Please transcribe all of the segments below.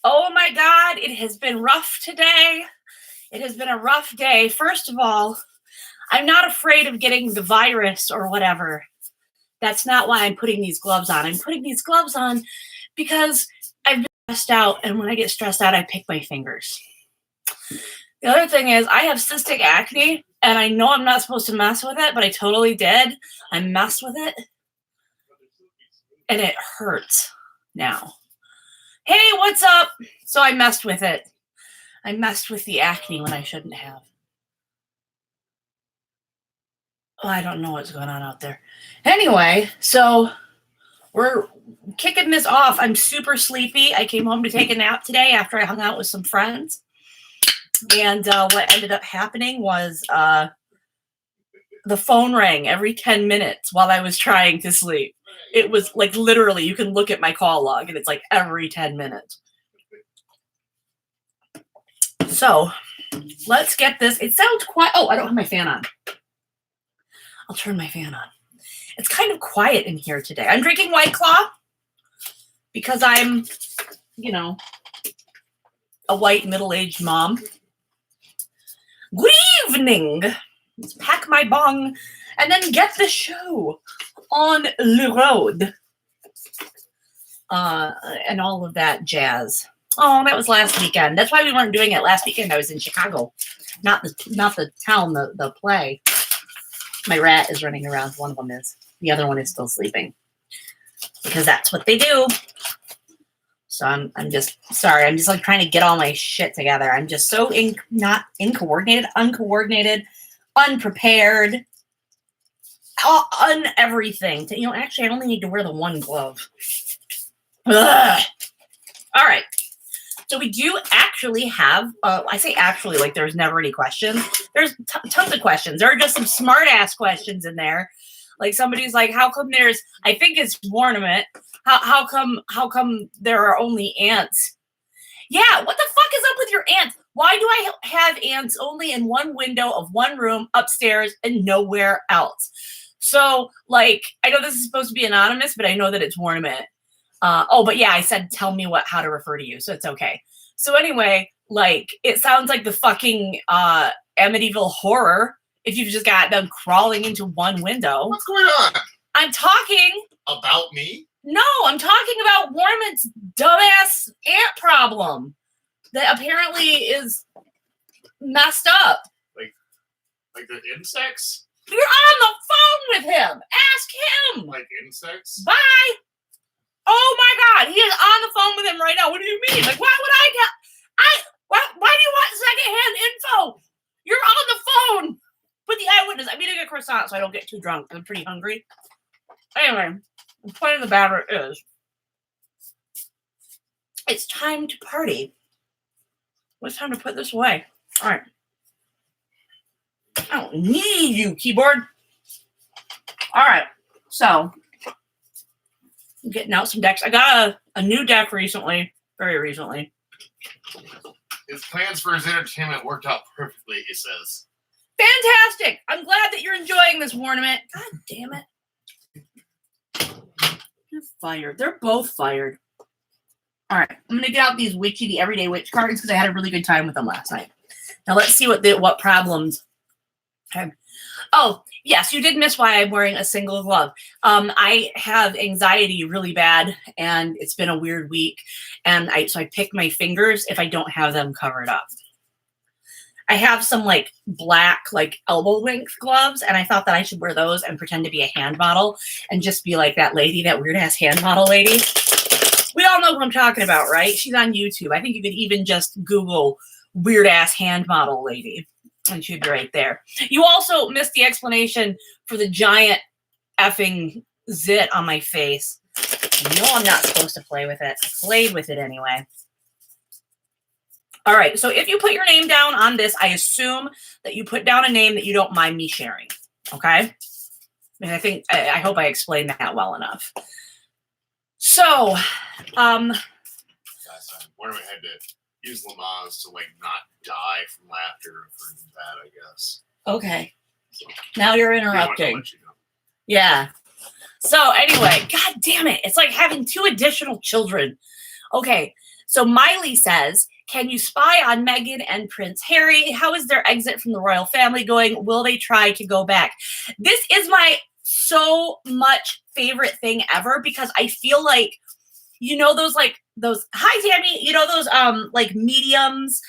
Oh my God, it has been rough today. It has been a rough day. First of all, I'm not afraid of getting the virus or whatever. That's not why I'm putting these gloves on. I'm putting these gloves on because I've been stressed out, and when I get stressed out, I pick my fingers. The other thing is I have cystic acne, and I know I'm not supposed to mess with it, but I totally did. I messed with it, and it hurts now. Hey, what's up? So I messed with it. I messed with the acne when I shouldn't have. Oh, I don't know what's going on out there. Anyway, so we're kicking this off. I'm super sleepy. I came home to take a nap today after I hung out with some friends. And what ended up happening was the phone rang every 10 minutes while I was trying to sleep. It was like literally, you can look at my call log and it's like every 10 minutes. So let's get this. It sounds quiet. Oh, I don't have my fan on. I'll turn my fan on. It's kind of quiet in here today. I'm drinking White Claw because I'm, a white middle-aged mom. Good evening. Let's pack my bong and then get the show on the road. And all of that jazz. Oh, that was last weekend. That's why we weren't doing it last weekend. I was in Chicago, not the town, the play. My rat is running around. One of them is. The other one is still sleeping because that's what they do. So I'm just sorry. I'm just like trying to get all my shit together. I'm just so not uncoordinated, unprepared, everything. Actually, I only need to wear the one glove. Ugh. All right. So we do actually have, I say actually, like there's never any questions. There's tons of questions. There are just some smart ass questions in there. Like somebody's like, how come there's, I think it's ornament. How come there are only ants? Yeah, what the fuck is up with your ants? Why do I have ants only in one window of one room upstairs and nowhere else? So like, I know this is supposed to be anonymous, but I know that it's ornament. But yeah, I said, tell me how to refer to you. So it's okay. So anyway, like it sounds like the fucking Amityville Horror. If you've just got them crawling into one window. What's going on? I'm talking about me. No, I'm talking about Warman's dumbass ant problem that apparently is messed up. Like the insects? You're on the phone with him. Ask him. Like insects? Bye. Oh my God, he is on the phone with him right now. What do you mean? Like, why would why do you want secondhand info? You're on the phone with the eyewitness. I'm eating a croissant so I don't get too drunk. I'm pretty hungry. Anyway, the point of the matter is, it's time to party. It's time to put this away. All right. I don't need you, keyboard. All right. So, I'm getting out some decks. I got a new deck recently, very recently. His plans for his entertainment worked out perfectly, he says. Fantastic. I'm glad that you're enjoying this ornament. God damn it. You're fired. They're both fired. All right. I'm going to get out these the Everyday Witch cards because I had a really good time with them last night. Now let's see what problems. Okay. Oh, yes, you did miss why I'm wearing a single glove. I have anxiety really bad, and it's been a weird week. And so I pick my fingers if I don't have them covered up. I have some like black, like elbow length gloves, and I thought that I should wear those and pretend to be a hand model and just be like that lady, that weird ass hand model lady. We all know who I'm talking about, right? She's on YouTube. I think you could even just Google weird ass hand model lady. And she'd be right there. You also missed the explanation for the giant effing zit on my face. You know I'm not supposed to play with it. I played with it anyway. All right, so if you put your name down on this, I assume that you put down a name that you don't mind me sharing, okay? And I hope I explained that well enough. So, last time, Warman had to use Lamaze to like not die from laughter for that, I guess. Okay. So, now you're interrupting. You know. Yeah. So anyway, God damn it. It's like having 2 additional children. Okay. So Miley says, can you spy on Meghan and Prince Harry? How is their exit from the royal family going? Will they try to go back? This is my so much favorite thing ever, because I feel like, you know, those hi Tammy, you know, those like mediums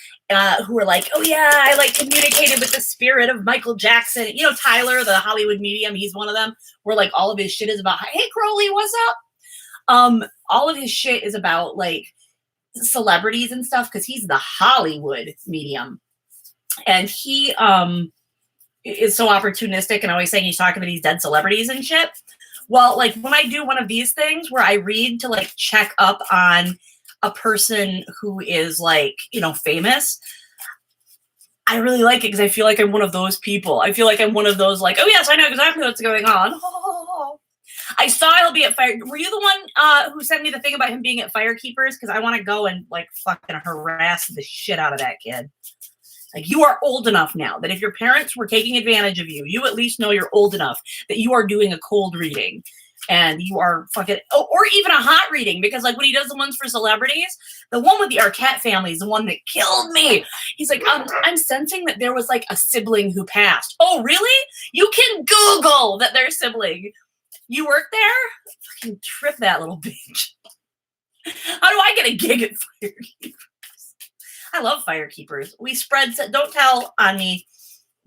who are like, oh yeah, I like communicated with the spirit of Michael Jackson. You know, Tyler, the Hollywood medium, he's one of them, where like all of his shit is about, hey Crowley, what's up? All of his shit is about like celebrities and stuff, because he's the Hollywood medium. And he is so opportunistic and always saying he's talking to these dead celebrities and shit. Well, like when I do one of these things where I read to like check up on a person who is like, you know, famous, I really like it because I feel like I'm one of those people. I feel like I'm one of those like, oh yes, I know exactly what's going on. I saw he'll be at Fire. Were you the one who sent me the thing about him being at Firekeepers? Because I want to go and like fucking harass the shit out of that kid. Like, you are old enough now that if your parents were taking advantage of you, you at least know you're old enough that you are doing a cold reading and you are fucking, or even a hot reading, because like when he does the ones for celebrities, the one with the Arquette family is the one that killed me. He's like, I'm sensing that there was like a sibling who passed. Oh, really? You can Google that their sibling. You work there? Fucking trip that little bitch. How do I get a gig at Firekeepers? I love Firekeepers. We spread, don't tell on me,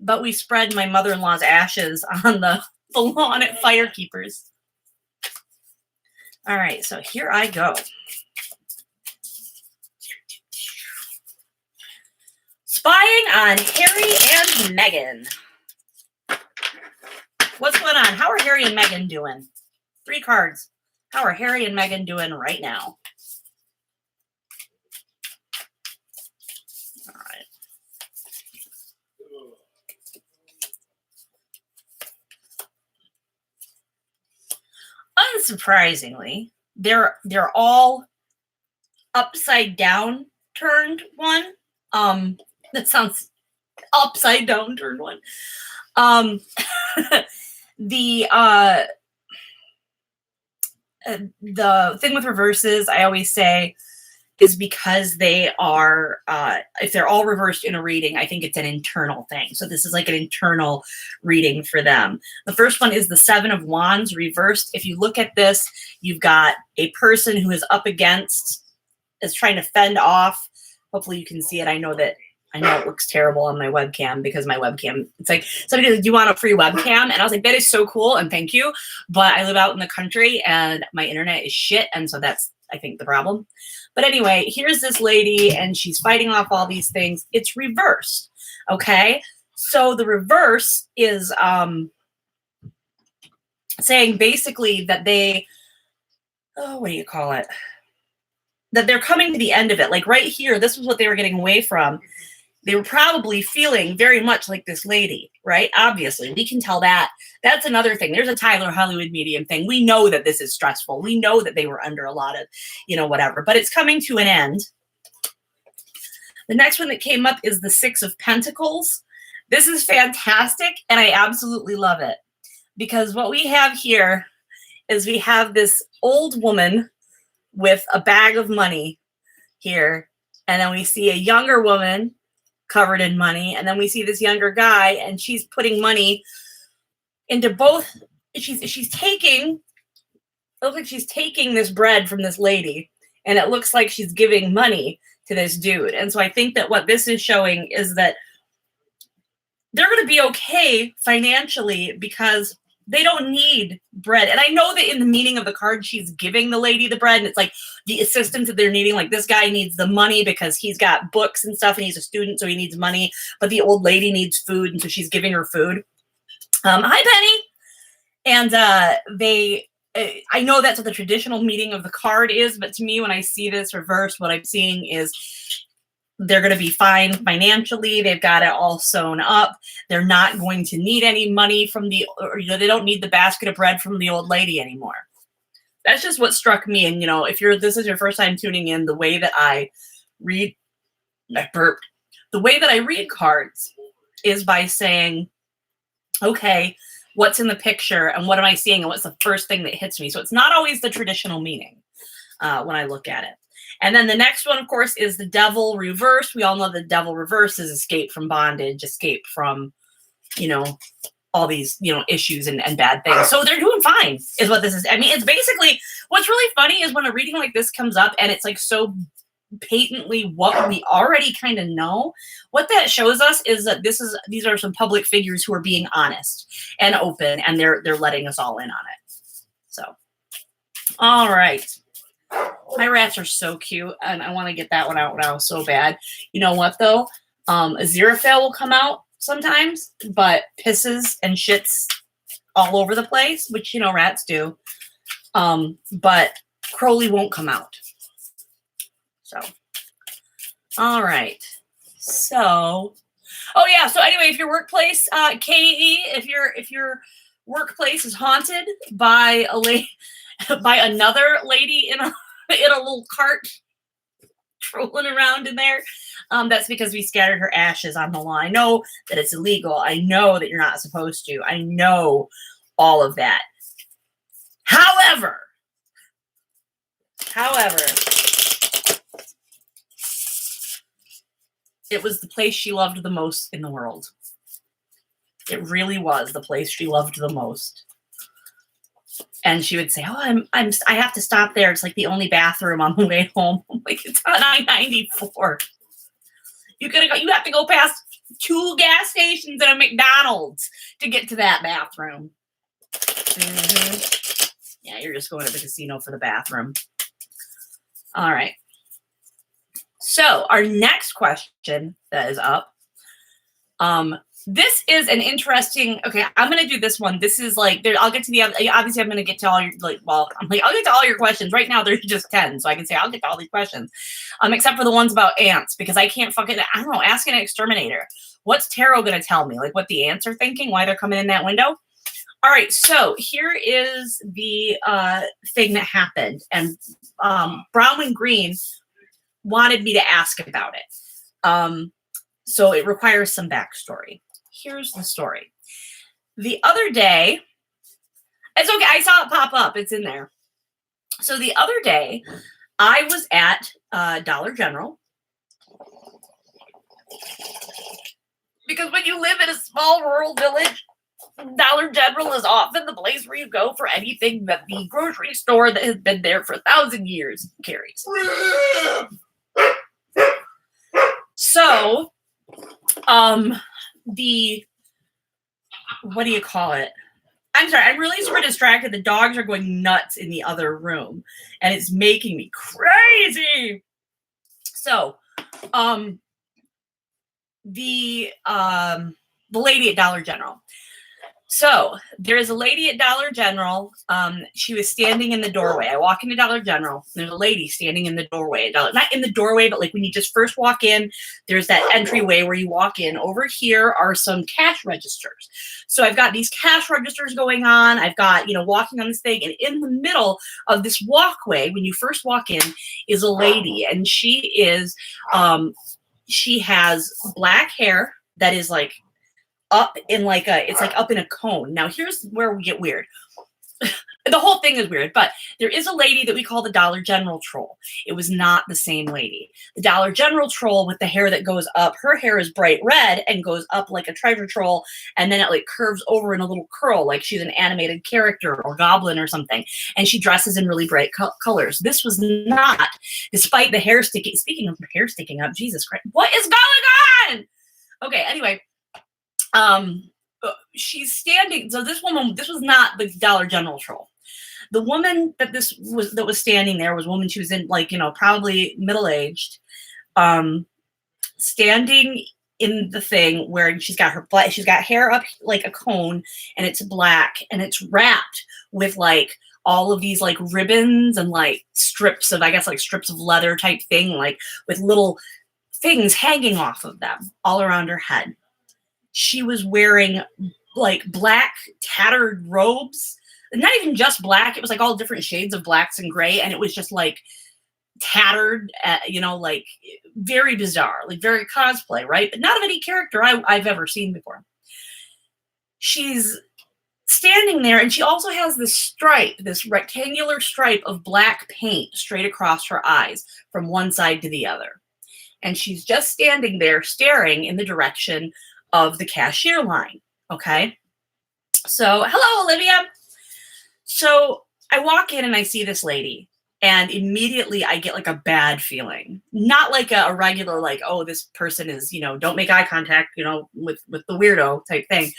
but we spread my mother-in-law's ashes on the lawn at Firekeepers. All right, so here I go. Spying on Harry and Meghan. What's going on? How are Harry and Meghan doing? 3 cards. How are Harry and Meghan doing right now? All right. Unsurprisingly, they're all upside down turned one. That sounds upside down turned one. The thing with reverses, I always say, is because they are, if they're all reversed in a reading, I think it's an internal thing. So this is like an internal reading for them. The first one is the 7 of Wands reversed. If you look at this, you've got a person who is up against, is trying to fend off. Hopefully you can see it. I know it looks terrible on my webcam because my webcam, it's like, somebody goes, do you want a free webcam? And I was like, that is so cool and thank you. But I live out in the country and my internet is shit. And so that's, I think, the problem. But anyway, here's this lady and she's fighting off all these things. It's reversed. Okay. So the reverse is saying basically that they, what do you call it? That they're coming to the end of it. Like right here, this was what they were getting away from. They were probably feeling very much like this lady, right? Obviously, we can tell that. That's another thing. There's a Tyler Hollywood medium thing. We know that this is stressful. We know that they were under a lot of, you know, whatever, but it's coming to an end. The next one that came up is the 6 of Pentacles. This is fantastic, and I absolutely love it because what we have here is we have this old woman with a bag of money here, and then we see a younger woman covered in money, and then we see this younger guy, and she's putting money into both. She's taking, it looks like she's taking this bread from this lady, and it looks like she's giving money to this dude. And so I think that what this is showing is that they're going to be okay financially because they don't need bread. And I know that in the meaning of the card, she's giving the lady the bread, and it's like the assistance that they're needing. Like this guy needs the money because he's got books and stuff and he's a student, so he needs money, but the old lady needs food, and so she's giving her food. Hi, Penny. And I know that's what the traditional meaning of the card is, but to me, when I see this reverse, what I'm seeing is they're going to be fine financially. They've got it all sewn up. They're not going to need any money from they don't need the basket of bread from the old lady anymore. That's just what struck me. And, if this is your first time tuning in, the way that I read, the way that I read cards is by saying, okay, what's in the picture and what am I seeing and what's the first thing that hits me? So it's not always the traditional meaning when I look at it. And then the next one, of course, is the devil reverse. We all know the devil reverse is escape from bondage, escape from, all these, issues and bad things. So they're doing fine is what this is. I mean, it's basically, what's really funny is when a reading like this comes up and it's like so patently what we already kind of know, what that shows us is that these are some public figures who are being honest and open, and they're letting us all in on it. So, all right. My rats are so cute, and I want to get that one out now so bad. You know what, though? Aziraphale will come out sometimes, but pisses and shits all over the place, which, rats do. But Crowley won't come out. So, all right. So, oh yeah. So anyway, if your workplace, KE, if your workplace is haunted by by another lady in a little cart trolling around in there, that's because we scattered her ashes on the lawn. I know that it's illegal. I know that you're not supposed to. I know all of that. However, it was the place she loved the most in the world. It really was the place she loved the most. And she would say, "Oh, I have to stop there. It's like the only bathroom on the way home." I'm like, it's on I-94. You have to go past 2 gas stations and a McDonald's to get to that bathroom. Mm-hmm. Yeah, you're just going to the casino for the bathroom. All right. So our next question that is up. This is an interesting. Okay, I'm gonna do this one. This is like there. I'll get to the other. Obviously, I'm gonna get to all your I'll get to all your questions. Right now, there's just 10, so I can say I'll get to all these questions, except for the ones about ants because I can't fucking. I don't know. Ask an exterminator. What's tarot gonna tell me? Like what the ants are thinking? Why they're coming in that window? All right. So here is the thing that happened, and Brown and Green wanted me to ask about it. So it requires some backstory. Here's the story. The other day, it's okay. I saw it pop up. It's in there. So the other day, I was at Dollar General. Because when you live in a small rural village, Dollar General is often the place where you go for anything that the grocery store that has been there for 1,000 years carries. So, what do you call it? I'm sorry, I'm really super distracted. The dogs are going nuts in the other room, and it's making me crazy. So, the lady at Dollar General. So there is a lady at Dollar General. She was standing in the doorway. I walk into Dollar General. There's a lady standing in the doorway. Not in the doorway, but like when you just first walk in, there's that entryway where you walk in. Over here are some cash registers. So I've got these cash registers going on. I've got, walking on this thing. And in the middle of this walkway, when you first walk in, is a lady. And she has black hair that is like, up in it's like up in a cone. Now here's where we get weird. The whole thing is weird, but there is a lady that we call the Dollar General troll. It was not the same lady. The Dollar General troll with the hair that goes up, her hair is bright red and goes up like a treasure troll, and then it like curves over in a little curl like she's an animated character or goblin or something, and she dresses in really bright colors. This was not, despite the hair sticking, speaking of hair sticking up, Jesus Christ, what is going on? Okay, anyway, she's standing. So this woman, this was not the Dollar General troll. The woman that was standing there was a woman. She was in probably middle-aged, standing in the thing where she's got hair up like a cone, and it's black, and it's wrapped with like all of these like ribbons and like strips of, I guess, like strips of leather type thing, like with little things hanging off of them all around her head. She was wearing like black tattered robes, not even just black. It was like all different shades of blacks and gray. And it was just like tattered, like very bizarre, like very cosplay, right? But not of any character I've ever seen before. She's standing there, and she also has this stripe, this rectangular stripe of black paint straight across her eyes from one side to the other. And she's just standing there staring in the direction of the cashier line. Okay. So, hello, Olivia. So I walk in and I see this lady, and immediately I get like a bad feeling. Not like a regular, like, oh, this person is, don't make eye contact, with the weirdo type thing.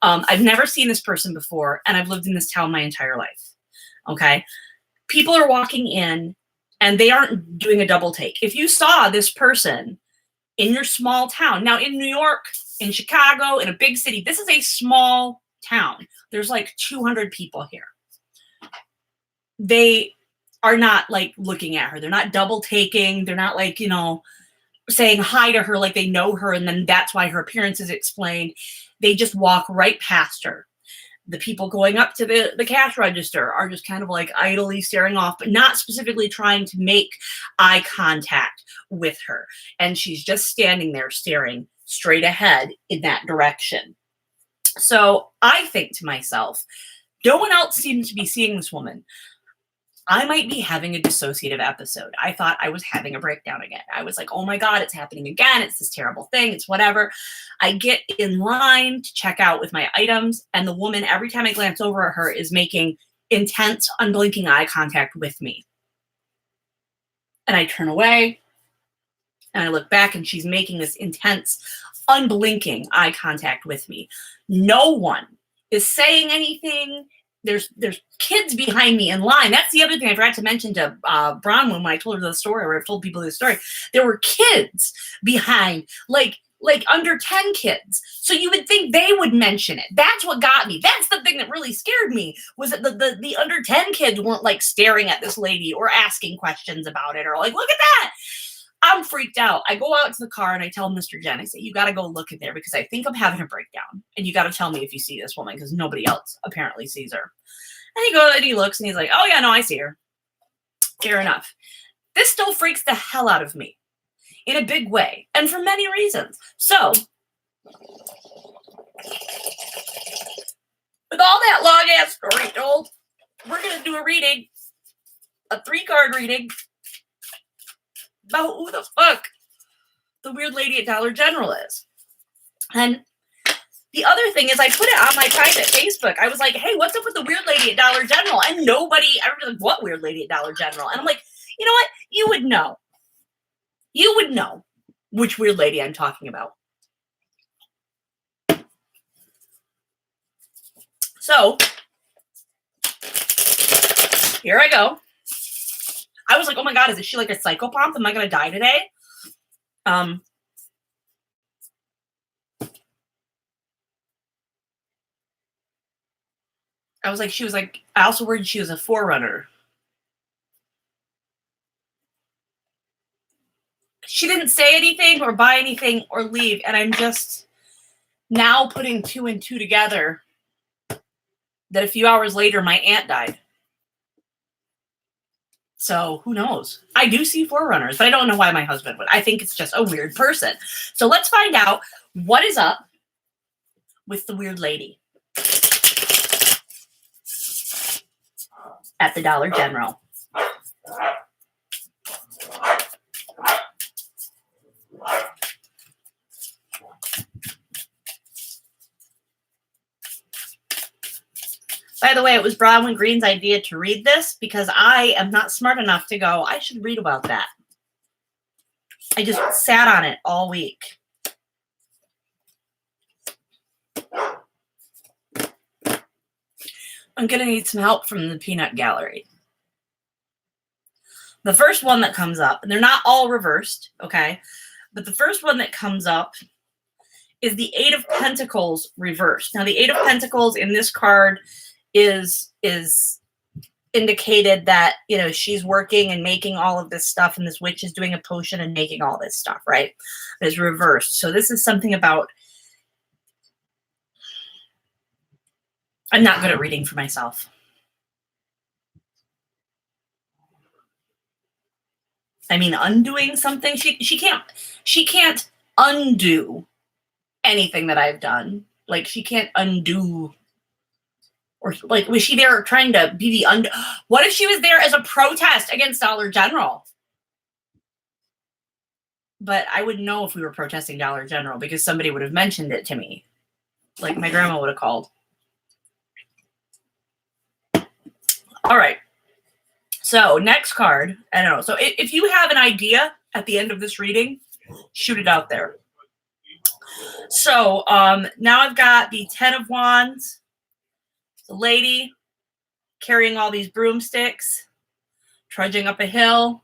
I've never seen this person before, and I've lived in this town my entire life. Okay. People are walking in and they aren't doing a double take. If you saw this person in your small town, now in New York, in Chicago, in a big city, this is a small town. There's like 200 people here. They are not like looking at her. They're not double taking. They're not like, saying hi to her like they know her, and then that's why her appearance is explained. They just walk right past her. The people going up to the cash register are just kind of like idly staring off, but not specifically trying to make eye contact with her. And she's just standing there staring straight ahead in that direction. So I think to myself, no one else seems to be seeing this woman. I might be having a dissociative episode. I thought I was having a breakdown again. I was like, oh my God, it's happening again. It's this terrible thing. It's whatever. I get in line to check out with my items, and the woman, every time I glance over at her, is making intense, unblinking eye contact with me. And I turn away, and I look back, and she's making this intense, unblinking eye contact with me. No one is saying anything. There's kids behind me in line. That's the other thing I forgot to mention to Bronwyn when I told her the story, or I told people this story. There were kids behind, like under 10 kids. So you would think they would mention it. That's what got me. That's the thing that really scared me, was that the under 10 kids weren't like staring at this lady or asking questions about it, or like, look at that. I'm freaked out. I go out to the car and I tell Mr. Jen, I say, you got to go look in there because I think I'm having a breakdown. And you got to tell me if you see this woman, because nobody else apparently sees her. And he goes and he looks and he's like, oh yeah, no, I see her. Fair enough. This still freaks the hell out of me in a big way, and for many reasons. So with all that long ass story told, we're going to do a reading, a 3-card reading, about who the fuck the weird lady at Dollar General is. And the other thing is, I put it on my private Facebook. I was like, hey, what's up with the weird lady at Dollar General? And everybody's like, what weird lady at Dollar General? And I'm like, you know what? You would know. You would know which weird lady I'm talking about. So, here I go. I was like, oh my God, is she like a psychopath? Am I going to die today? I was like, I also worried she was a forerunner. She didn't say anything or buy anything or leave. And I'm just now putting 2 and 2 together that a few hours later, my aunt died. So who knows? I do see forerunners, but I don't know why my husband would. I think it's just a weird person. So let's find out what is up with the weird lady at the Dollar General. By the way, it was Bronwyn Green's idea to read this because I am not smart enough to go, I should read about that. I just sat on it all week. I'm going to need some help from the peanut gallery. The first one that comes up, and they're not all reversed, okay? But the first one that comes up is the 8 of Pentacles reversed. Now, the 8 of Pentacles in this card is indicated that, you know, she's working and making all of this stuff, and this witch is doing a potion and making all this stuff, right? It's reversed. So this is something about, I'm not good at reading for myself. I mean, undoing something, she can't undo anything that I've done. Like, she can't undo Or like, was she there trying to be the what if she was there as a protest against Dollar General? But I wouldn't know if we were protesting Dollar General because somebody would have mentioned it to me. Like my grandma would have called. All right. So next card, I don't know. So if you have an idea at the end of this reading, shoot it out there. So now I've got the 10 of Wands, the lady carrying all these broomsticks, trudging up a hill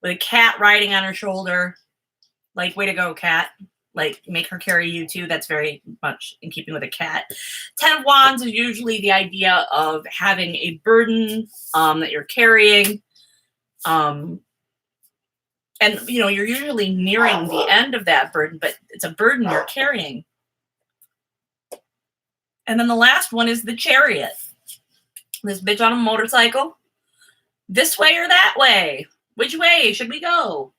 with a cat riding on her shoulder. Like, way to go, cat. Like, make her carry you too. That's very much in keeping with a cat. 10 of Wands is usually the idea of having a burden that you're carrying. And, you know, you're usually nearing the end of that burden, but it's a burden you're carrying. And then the last one is the Chariot. This bitch on a motorcycle. This way or that way? Which way should we go?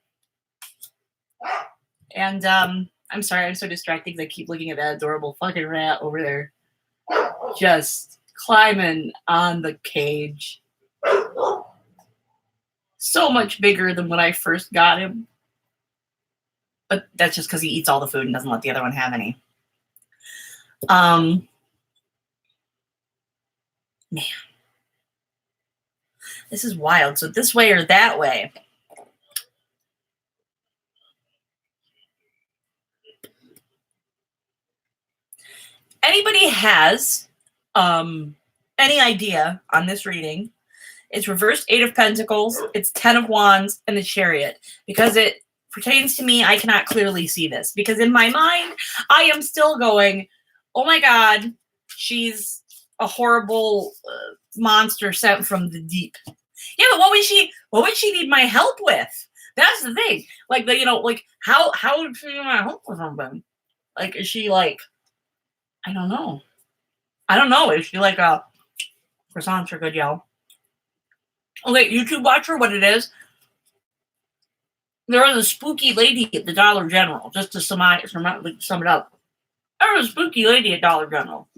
And I'm sorry, I'm so distracted because I keep looking at that adorable fucking rat over there. Just climbing on the cage. So much bigger than when I first got him. But that's just because he eats all the food and doesn't let the other one have any. Man. This is wild. So this way or that way. Anybody has any idea on this reading? It's reversed 8 of Pentacles, it's 10 of Wands, and the Chariot. Because it pertains to me, I cannot clearly see this. Because in my mind, I am still going, oh my God, she's a horrible monster sent from the deep. Yeah, but what would she need my help with? That's the thing. Like, you know, like, how would she need my help with something? Like, is she like, I don't know. I don't know. Is she like a croissants are good, y'all? Okay, YouTube watcher, what it is. There was a spooky lady at the Dollar General, just to sum it up. There was a spooky lady at Dollar General.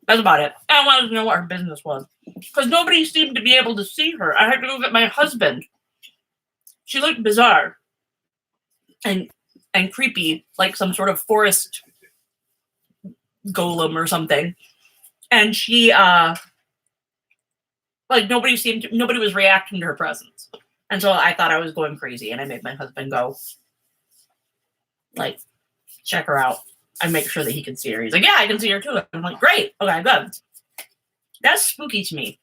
That's about it. I wanted to know what her business was. Because nobody seemed to be able to see her. I had to go get my husband. She looked bizarre. And creepy, like some sort of forest golem or something. And she like nobody was reacting to her presence. And so I thought I was going crazy, and I made my husband go like check her out and make sure that he could see her. He's like, yeah, I can see her too. I'm like, great, okay, good. That's spooky to me.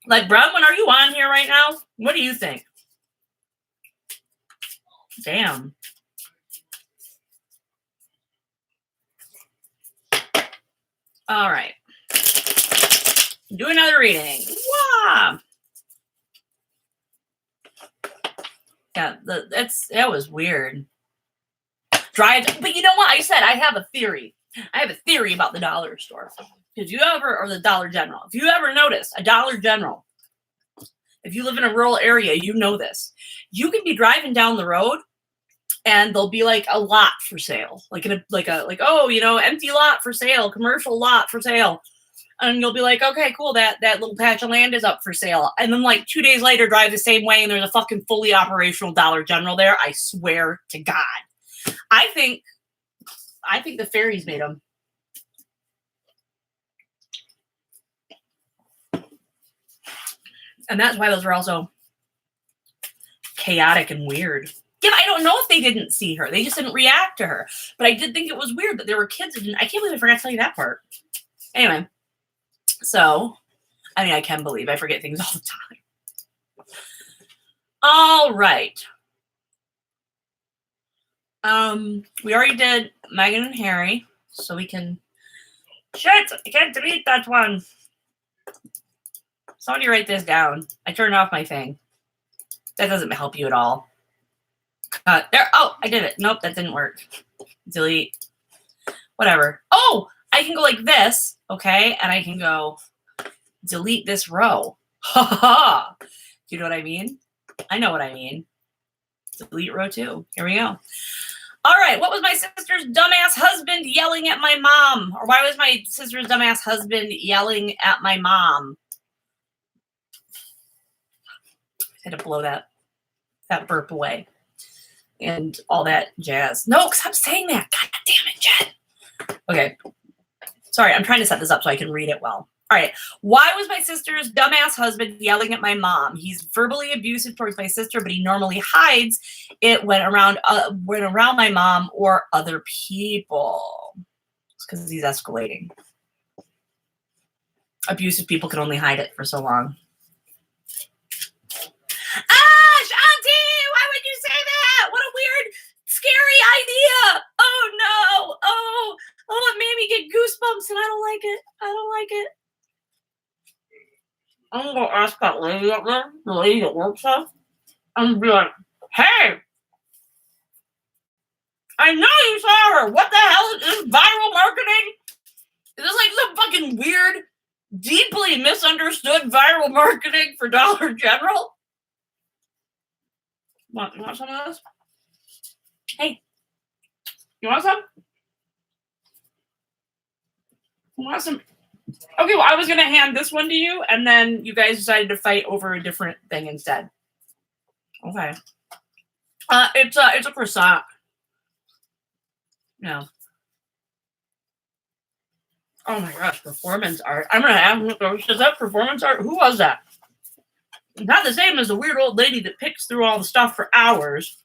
Like, Bronwyn, are you on here right now? What do you think? Damn. All right. Do another reading. Wow. Yeah, that was weird. But you know what? I said I have a theory. I have a theory about the dollar store. Or the Dollar General. If you ever notice a Dollar General, if you live in a rural area, you know this. You can be driving down the road and there'll be like a lot for sale. Like oh, you know, empty lot for sale, commercial lot for sale. And you'll be like, okay, cool, that little patch of land is up for sale. And then like 2 days later, drive the same way and there's a fucking fully operational Dollar General there. I swear to God. I think the fairies made them. And that's why those are also chaotic and weird. Yeah, I don't know if they didn't see her. They just didn't react to her. But I did think it was weird that there were kids that didn't. I can't believe I forgot to tell you that part. Anyway. So, I mean, I can believe I forget things all the time. All right. We already did Meghan and Harry, so we can. Shit! I can't delete that one. Somebody write this down. I turned off my thing. That doesn't help you at all. There. Oh, I did it. Nope, that didn't work. Delete. Whatever. Oh, I can go like this, okay? And I can go delete this row. Ha ha ha. Do you know what I mean? I know what I mean. Delete row 2. Here we go. All right. What was my sister's dumbass husband yelling at my mom? Or why was my sister's dumbass husband yelling at my mom? I had to blow that burp away and all that jazz. No, stop saying that. God damn it, Jen. Okay. Sorry, I'm trying to set this up so I can read it well. All right. Why was my sister's dumbass husband yelling at my mom? He's verbally abusive towards my sister, but he normally hides it when around my mom or other people. It's because he's escalating. Abusive people can only hide it for so long. Auntie, why would you say that? What a weird, scary idea. Oh no. Oh, it made me get goosebumps and I don't like it. I don't like it. I'm gonna go ask that lady up there, the lady that works there. I'm gonna be like, hey, I know you saw her. What the hell is this viral marketing? Is this like some fucking weird, deeply misunderstood viral marketing for Dollar General? You want some of this? Hey, you want some? You want some? Okay, well, I was gonna hand this one to you, and then you guys decided to fight over a different thing instead. Okay. It's a croissant. No. Oh my gosh, performance art. I'm gonna ask, is that performance art? Who was that? Not the same as the weird old lady that picks through all the stuff for hours.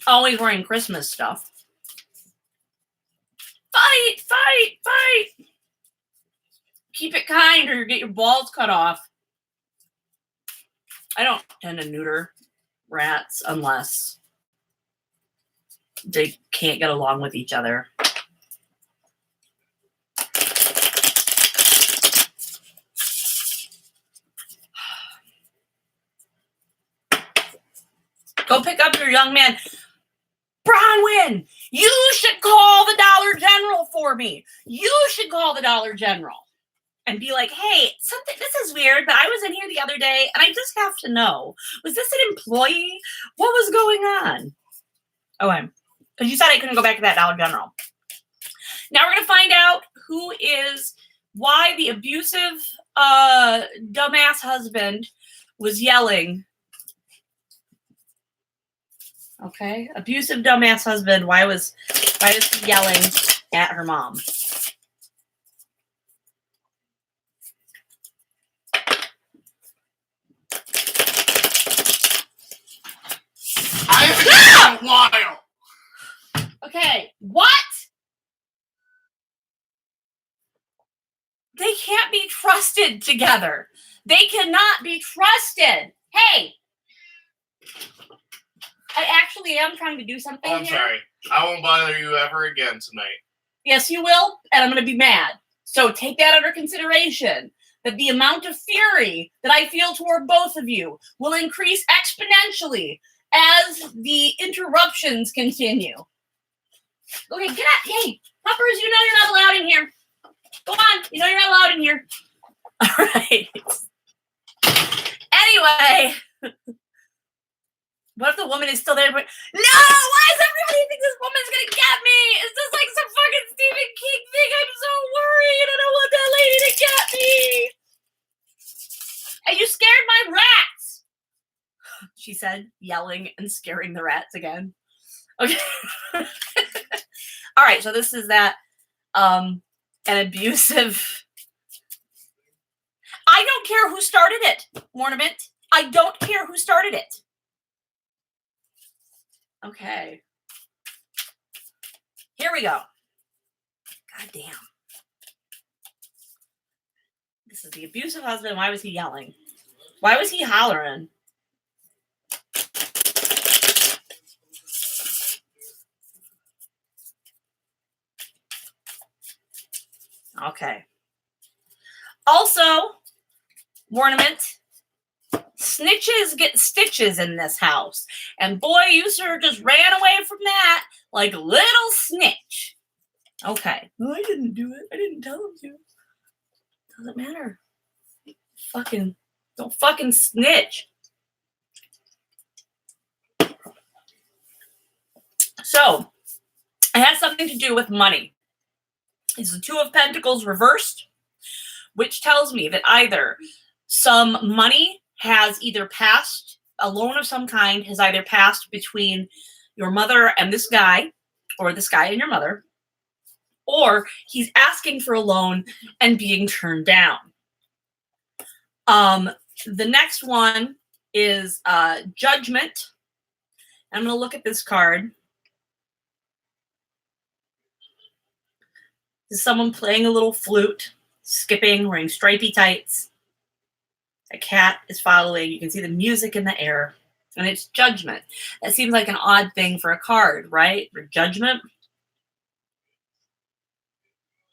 Always wearing Christmas stuff. Fight, fight, fight. Keep it kind or you get your balls cut off. I don't tend to neuter rats unless they can't get along with each other. Go pick up your young man. Bronwyn, you should call the Dollar General for me. You should call the Dollar General and be like, hey, this is weird, but I was in here the other day and I just have to know, was this an employee? What was going on? Okay, because you said I couldn't go back to that Dollar General. Now we're going to find out why the abusive dumbass husband was yelling. Okay, abusive dumbass husband. Why was he yelling at her mom? I haven't done it in a while. Okay, what? They can't be trusted together. They cannot be trusted. Hey, I actually am trying to do something I'm here. sorry. I won't bother you ever again tonight. Yes, you will, and I'm going to be mad. So take that under consideration, that the amount of fury that I feel toward both of you will increase exponentially as the interruptions continue. Okay, get out. Hey, Puppers, you know you're not allowed in here. Go on. You know you're not allowed in here. All right. Anyway. What if the woman is still there? But no, why does everybody think this woman's gonna get me? Is this like some fucking Stephen King thing? I'm so worried. I don't want that lady to get me. And you scared my rats, she said, yelling and scaring the rats again. Okay. All right, so this is that an abusive. I don't care who started it, Ornament. I don't care who started it. Okay. Here we go. God damn. This is the abusive husband. Why was he yelling? Why was he hollering? Okay. Also, Ornament, snitches get stitches in this house. And boy, you sir just ran away from that like a little snitch. Okay. No, I didn't do it. I didn't tell him to. Doesn't matter. Don't fucking snitch. So it has something to do with money. It's the Two of Pentacles reversed, which tells me that either some money has either passed, a loan of some kind has either passed between your mother and this guy, or this guy and your mother, or he's asking for a loan and being turned down. The next one is Judgment. I'm going to look at this card. This is someone playing a little flute, skipping, wearing stripy tights. A cat is following. You can see the music in the air. And it's Judgment. That seems like an odd thing for a card, right? For Judgment.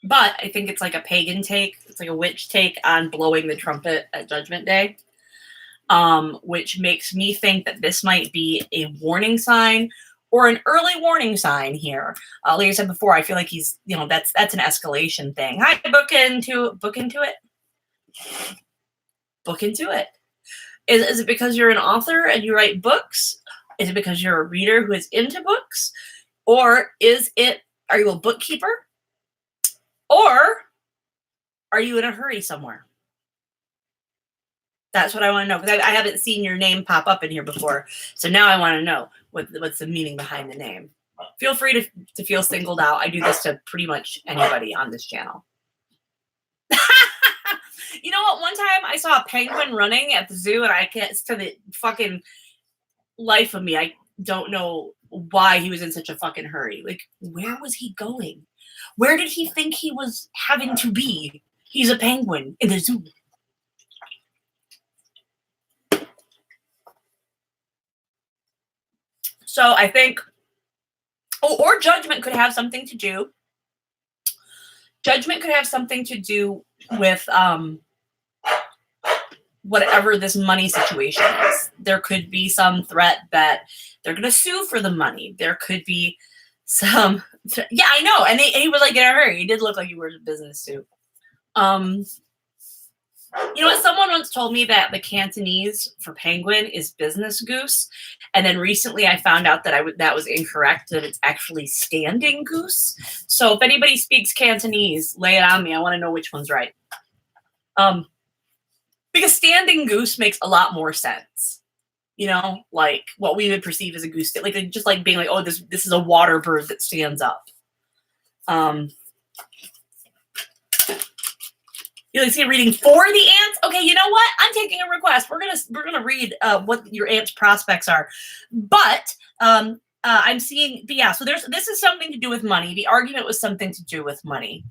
But I think it's like a pagan take. It's like a witch take on blowing the trumpet at Judgment Day. Which makes me think that this might be a warning sign or an early warning sign here. Like I said before, I feel like he's, that's an escalation thing. Hi, book into it. Book into it. Is it because you're an author and you write books? Is it because you're a reader who is into books? Or are you a bookkeeper? Or are you in a hurry somewhere? That's what I want to know, because I haven't seen your name pop up in here before. So now I want to know what's the meaning behind the name. Feel free to feel singled out. I do this to pretty much anybody on this channel. You know what? One time I saw a penguin running at the zoo, and I can't, to the fucking life of me, I don't know why he was in such a fucking hurry. Like, where was he going? Where did he think he was having to be? He's a penguin in the zoo. So I think, or Judgment could have something to do. Judgment could have something to do with whatever this money situation is. There could be some threat that they're going to sue for the money. There could be some, yeah, I know. And he was like in a hurry. He did look like he wore a business suit. You know what? Someone once told me that the Cantonese for penguin is business goose. And then recently I found out that that was incorrect, that it's actually standing goose. So if anybody speaks Cantonese, lay it on me. I want to know which one's right. Because standing goose makes a lot more sense. Like what we would perceive as a goose, like just like being like, oh, this is a water bird that stands up. You see a reading for the ants. Okay, you know what? I'm taking a request. We're gonna read what your ants' prospects are, but I'm seeing. But yeah, so this is something to do with money. The argument was something to do with money.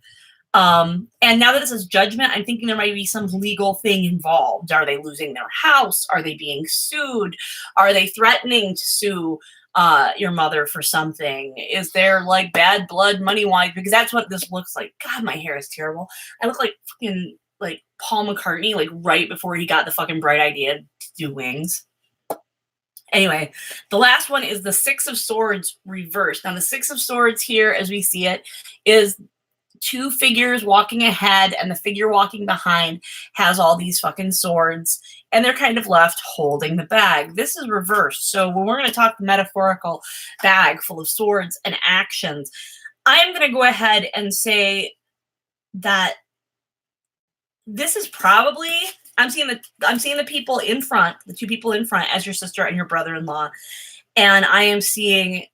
And now that this is Judgment, I'm thinking there might be some legal thing involved. Are they losing their house? Are they being sued? Are they threatening to sue your mother for something? Is there like bad blood money wise? Because that's what this looks like. God, my hair is terrible. I look like fucking like Paul McCartney, like right before he got the fucking bright idea to do wings. Anyway, the last one is the Six of Swords reversed. Now the Six of Swords here, as we see it, is two figures walking ahead, and the figure walking behind has all these fucking swords, and they're kind of left holding the bag. This is reversed. So when we're going to talk the metaphorical bag full of swords and actions, I'm going to go ahead and say that this is probably, I'm seeing the people in front, the two people in front as your sister and your brother-in-law, and I am seeing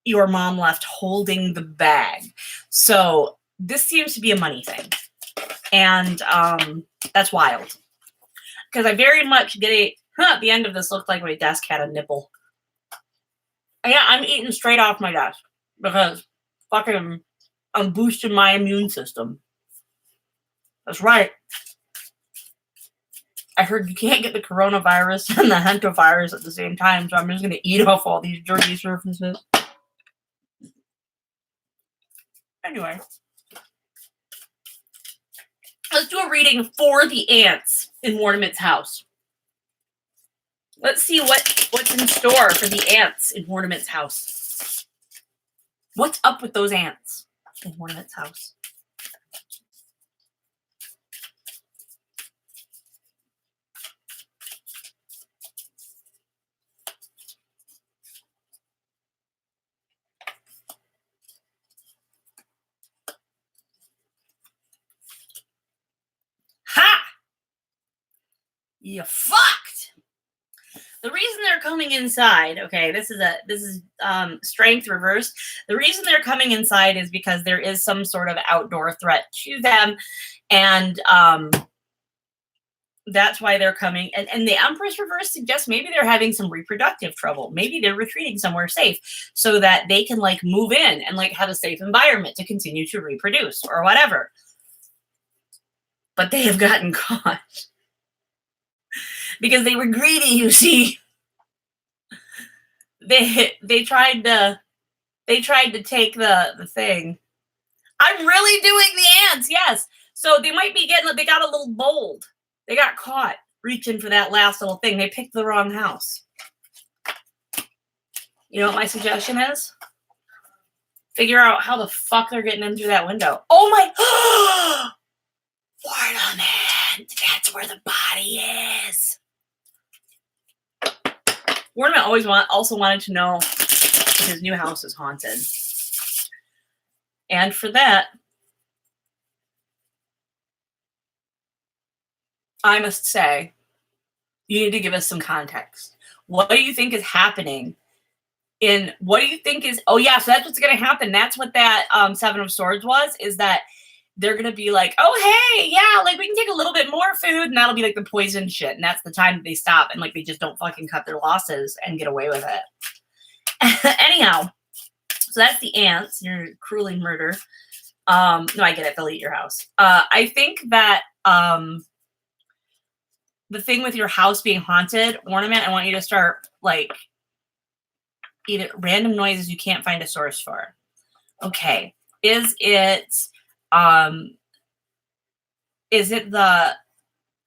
your mom left holding the bag. So this seems to be a money thing. And that's wild. Because I very much get the end of this looked like my desk had a nipple. And yeah, I'm eating straight off my desk. Because fucking I'm boosting my immune system. That's right. I heard you can't get the coronavirus and the hantavirus at the same time. So I'm just going to eat off all these dirty surfaces. Anyway, let's do a reading for the ants in Mortimer's house. Let's see what's in store for the ants in Mortimer's house. What's up with those ants in Mortimer's house? You fucked. The reason they're coming inside, okay, this is strength reversed. The reason they're coming inside is because there is some sort of outdoor threat to them, and that's why they're coming. And the Empress reverse suggests maybe they're having some reproductive trouble. Maybe they're retreating somewhere safe so that they can like move in and like have a safe environment to continue to reproduce or whatever. But they have gotten caught. Because they were greedy, you see. They tried to take the thing. I'm really doing the ants, yes. So they might be they got a little bold. They got caught reaching for that last little thing. They picked the wrong house. You know what my suggestion is? Figure out how the fuck they're getting in through that window. Oh my Ornament! That's where the body is. Ornament also wanted to know if his new house is haunted. And for that, I must say, you need to give us some context. What do you think is happening? What do you think is, oh yeah, so that's what's going to happen. That's what that Seven of Swords was, is that they're going to be like, oh, hey, yeah, like we can take a little bit more food, and that'll be like the poison shit. And that's the time that they stop and like they just don't fucking cut their losses and get away with it. Anyhow, so that's the ants, your cruelly murder. No, I get it. They'll eat your house. I think that the thing with your house being haunted, Ornament, I want you to start like either random noises you can't find a source for. Okay. Is it the,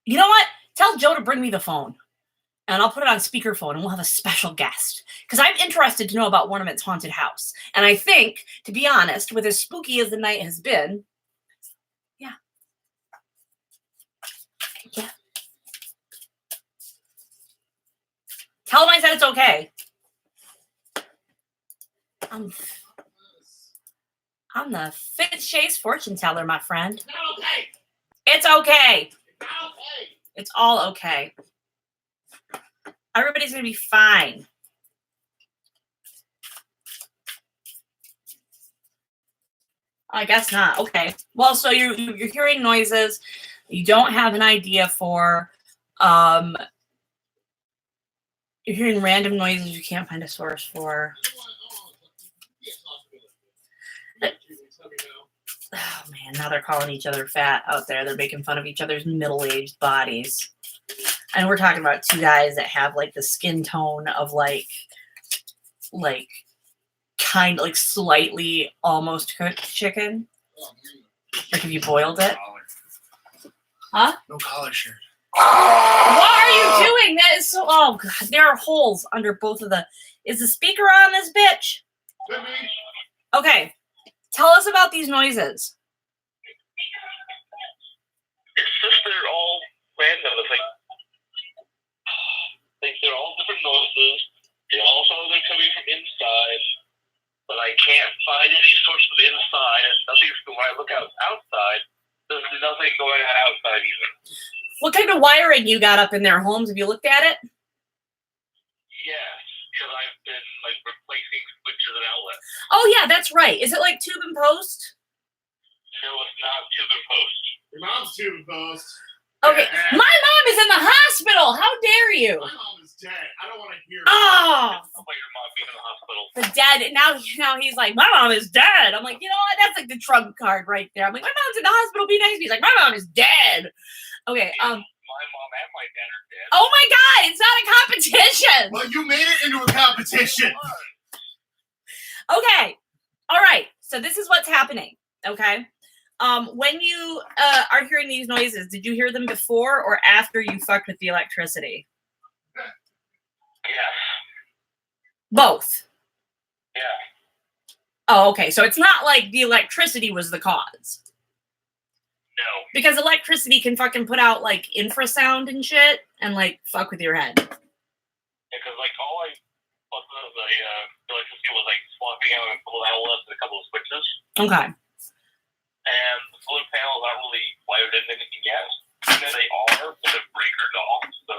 you know what? Tell Joe to bring me the phone and I'll put it on speakerphone and we'll have a special guest because I'm interested to know about Ornament's haunted house. And I think, to be honest, with as spooky as the night has been, yeah. Tell him I said it's okay. I'm the Fitshaced Fortuneteller, my friend. It's not okay. It's okay. It's not okay. It's all okay. Everybody's going to be fine. I guess not. Okay. Well, so you're hearing noises you don't have an idea for. You're hearing random noises you can't find a source for. Oh man, now they're calling each other fat out there. They're making fun of each other's middle-aged bodies. And we're talking about two guys that have like the skin tone of like kind of like slightly almost cooked chicken. Like if you boiled it. Huh? No collar shirt. What are you doing? That is so, oh god, there are holes under both of the, is the speaker on this bitch? Okay. Tell us about these noises. It's just they're all random. It's like they're all different noises. They all sound like they're coming from inside, but I can't find any source of inside. Nothing's when I look outside. There's nothing going on outside either. What kind of wiring you got up in their homes? Have you looked at it? Yes, because I've been like replacing switches and outlets. Oh yeah, that's right. Is it like tube and post? No, it's not tube and post. Your mom's tube and post. Okay, my mom is in the hospital. How dare you? My mom is dead. I don't want to hear. Oh, How about your mom being in the hospital? the dead. Now he's like, my mom is dead. I'm like, you know what? That's like the trump card right there. I'm like, my mom's in the hospital. Be nice. He's like, my mom is dead. Okay. My mom and my dad are dead. Oh my god! It's not a competition. Well, you made it into a competition. Okay. All right. So this is what's happening. Okay. When you are hearing these noises, did you hear them before or after you fucked with the electricity? Yes. Both. Yeah. Oh, okay. So it's not like the electricity was the cause. No. Because electricity can fucking put out like infrasound and shit and like fuck with your head. Yeah, because like all I plus the electricity was like swapping out a couple of outlets and a couple of switches. Okay. And the solar panels aren't really wired in anything yet. And then they are, but the breaker's off. So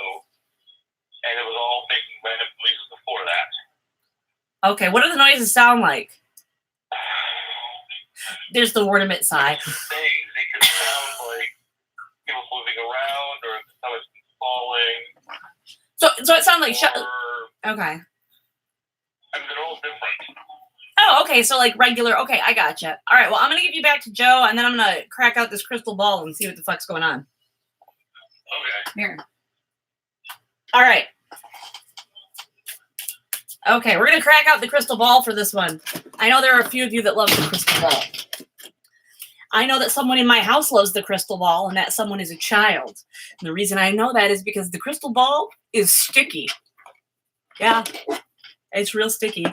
Okay, what do the noises sound like? There's the ornament sigh. They can sound like people moving around or something falling. So it sounds like or, okay. I mean, they're all different. Oh, okay. So like regular. Okay, I gotcha. All right. Well, I'm gonna give you back to Joe, and then I'm gonna crack out this crystal ball and see what the fuck's going on. Okay. Here. All right. Okay, we're gonna crack out the crystal ball for this one. I know there are a few of you that love the crystal ball. I know that someone in my house loves the crystal ball, and that someone is a child. And the reason I know that is because the crystal ball is sticky. Yeah, it's real sticky.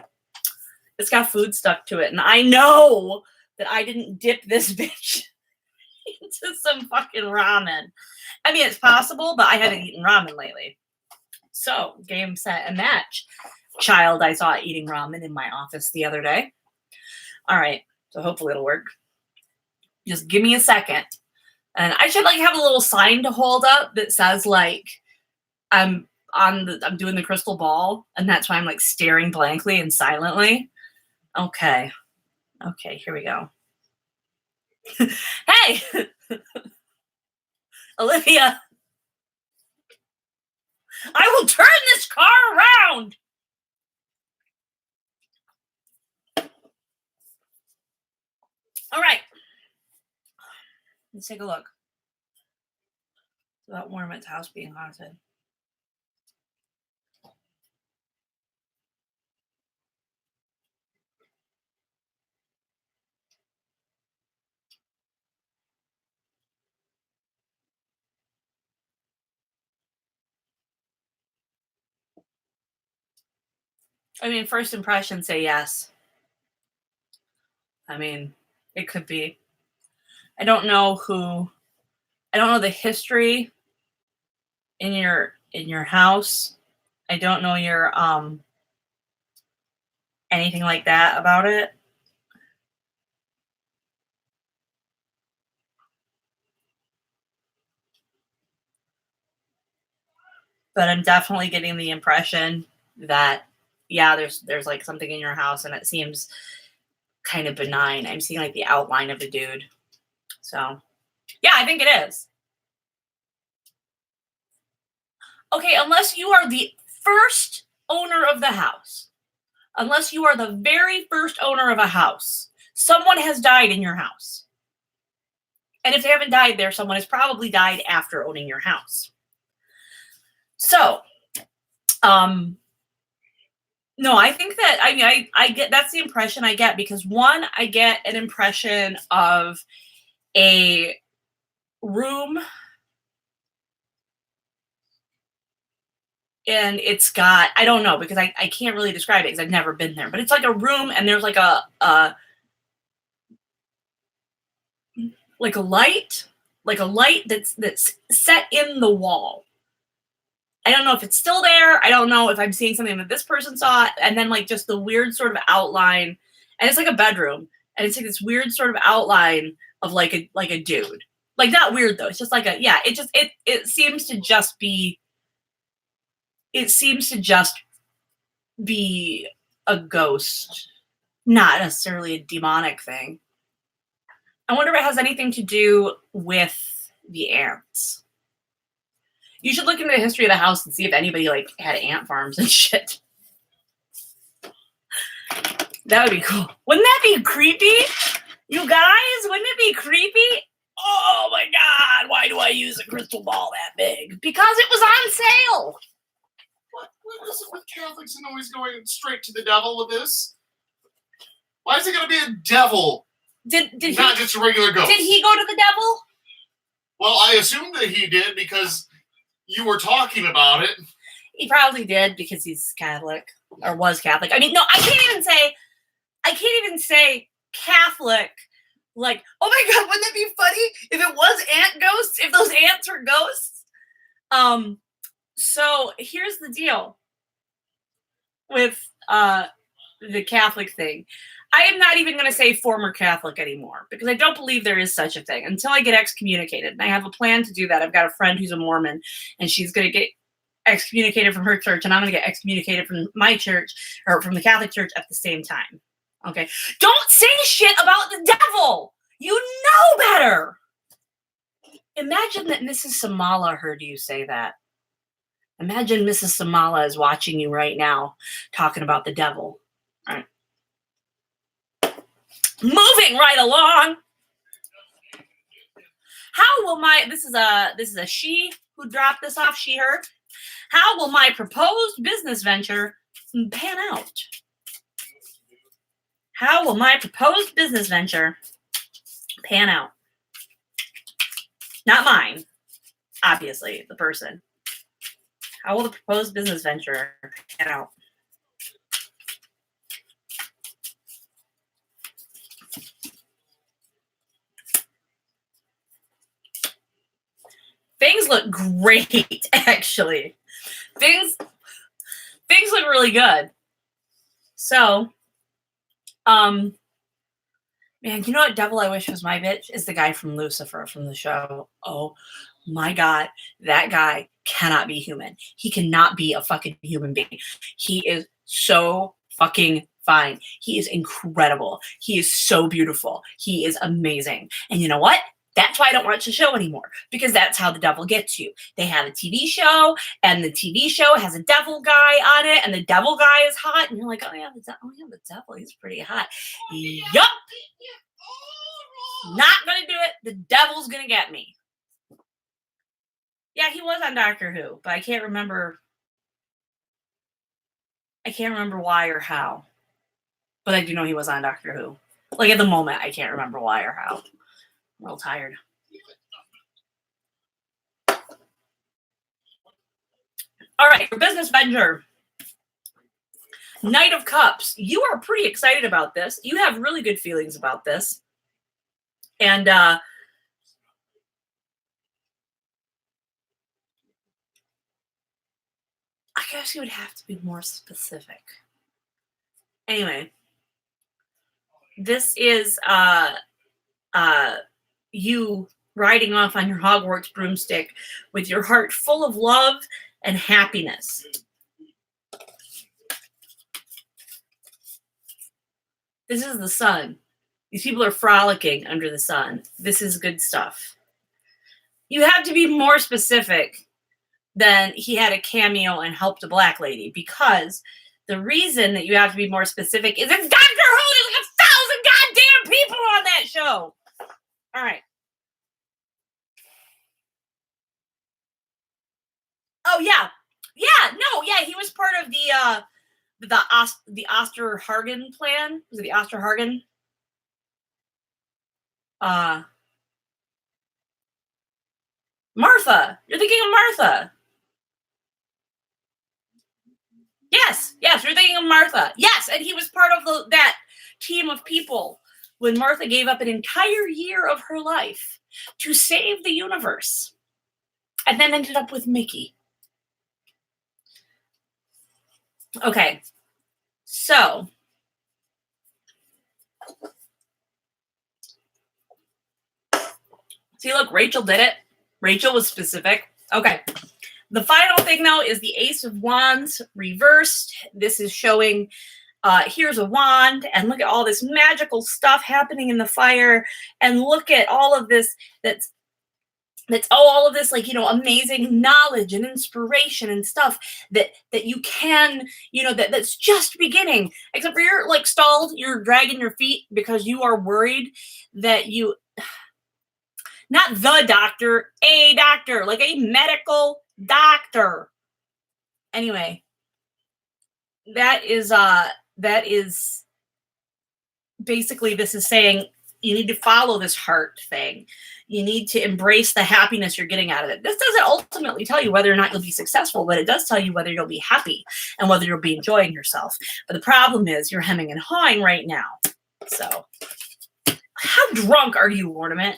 It's got food stuck to it, and I know that I didn't dip this bitch into some fucking ramen. I mean, it's possible, but I haven't eaten ramen lately. So, game, set, and match. Child I saw eating ramen in my office the other day. All right, so hopefully it'll work. Just give me a second. And I should like have a little sign to hold up that says like I'm doing the crystal ball, and that's why I'm like staring blankly and silently. Okay, here we go. Hey, Olivia, I will turn this car around. All right, let's take a look. It's about Warman's house being haunted. I mean, first impressions say yes. I mean, it could be. I don't know the history in your house. I don't know your anything like that about it. But I'm definitely getting the impression that yeah, there's like something in your house, and it seems kind of benign. I'm seeing like the outline of a dude. So yeah, I think it is. Okay, unless you are the first owner of the house. Unless you are the very first owner of a house. Someone has died in your house. And if they haven't died there, someone has probably died after owning your house. So, no, I think that, I mean, I get, that's the impression I get, because one, I get an impression of a room, and it's got, I don't know, because I can't really describe it because I've never been there, but it's like a room, and there's like a light that's set in the wall. I don't know if it's still there. I don't know if I'm seeing something that this person saw, and then like just the weird sort of outline, and it's like a bedroom, and it's like this weird sort of outline of like a dude. Like not weird though. It's just like it seems to just be a ghost, not necessarily a demonic thing. I wonder if it has anything to do with the ants. You should look into the history of the house and see if anybody like had ant farms and shit. That would be cool. Wouldn't that be creepy? You guys, wouldn't it be creepy? Oh my God, why do I use a crystal ball that big? Because it was on sale. What is it with Catholics and always going straight to the devil with this? Why is it going to be a devil? Not just a regular ghost. Did he go to the devil? Well, I assume that he did because you were talking about it. He probably did because he's Catholic or was Catholic. I mean, no, I can't even say Catholic. Like, oh my God, wouldn't that be funny if it was ant ghosts? If those ants were ghosts? So here's the deal with the Catholic thing. I am not even going to say former Catholic anymore because I don't believe there is such a thing until I get excommunicated. And I have a plan to do that. I've got a friend who's a Mormon, and she's going to get excommunicated from her church, and I'm going to get excommunicated from my church or from the Catholic Church at the same time. Okay? Don't say shit about the devil. You know better. Imagine that Mrs. Samala heard you say that. Imagine Mrs. Samala is watching you right now talking about the devil. All right. Moving right along. How will this is a she who dropped this off, she, her. How will my proposed business venture pan out? How will my proposed business venture pan out? Not mine, obviously, the person. How will the proposed business venture pan out? Things look great, actually. Things look really good. So, man, you know what devil I wish was my bitch? Is the guy from Lucifer from the show. Oh my God, that guy cannot be human. He cannot be a fucking human being. He is so fucking fine. He is incredible. He is so beautiful. He is amazing. And you know what? That's why I don't watch the show anymore, because that's how the devil gets you. They have a TV show, and the TV show has a devil guy on it, and the devil guy is hot, and you're like, oh yeah, the devil, he's pretty hot. Yup. Not gonna do it. The devil's gonna get me. Yeah, he was on Doctor Who, but I can't remember why or how. But I do know he was on Doctor Who. Like at the moment, I can't remember why or how. I'm real tired. All right, your business venture. Knight of Cups. You are pretty excited about this. You have really good feelings about this. And I guess you would have to be more specific. Anyway, this is you riding off on your Hogwarts broomstick with your heart full of love and happiness. This is the sun. These people are frolicking under the sun. This is good stuff. You have to be more specific than he had a cameo and helped a black lady, because the reason that you have to be more specific is it's Doctor Who. There's like 1,000 goddamn people on that show. All right. Oh yeah, he was part of the Osterhagen plan. Was it the Osterhagen? Martha. You're thinking of Martha. Yes, you're thinking of Martha. Yes, and he was part of that team of people when Martha gave up an entire year of her life to save the universe, and then ended up with Mickey. Okay, so see, look, Rachel did it. Rachel was specific. Okay. The final thing, though, is the Ace of Wands reversed. This is showing, here's a wand, and look at all this magical stuff happening in the fire, and look at all of this that's all of this, like, amazing knowledge and inspiration and stuff that you can, that's just beginning. Except for you're like stalled, you're dragging your feet because you are worried that not the doctor, a doctor, like a medical doctor. Anyway, that is basically, this is saying you need to follow this heart thing. You need to embrace the happiness you're getting out of it. This doesn't ultimately tell you whether or not you'll be successful, but it does tell you whether you'll be happy and whether you'll be enjoying yourself. But the problem is you're hemming and hawing right now. So, how drunk are you, Ornament?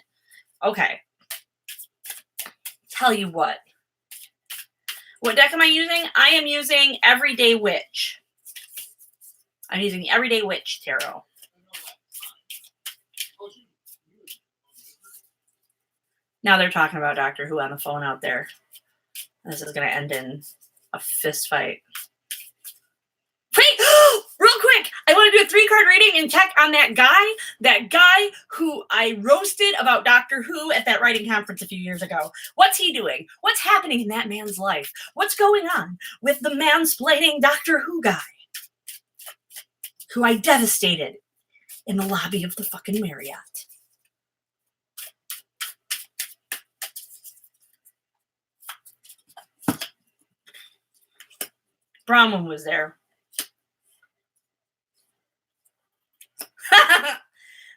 Okay. Tell you what. What deck am I using? I am using Everyday Witch. I'm using the Everyday Witch Tarot. Now they're talking about Doctor Who on the phone out there. This is going to end in A fist fight. Wait, real quick, I want to do a 3-card reading and check on that guy who I roasted about Doctor Who at that writing conference a few years ago. What's he doing? What's happening in that man's life? What's going on with the mansplaining Doctor Who guy who I devastated in the lobby of the fucking Marriott? Bronwyn was there.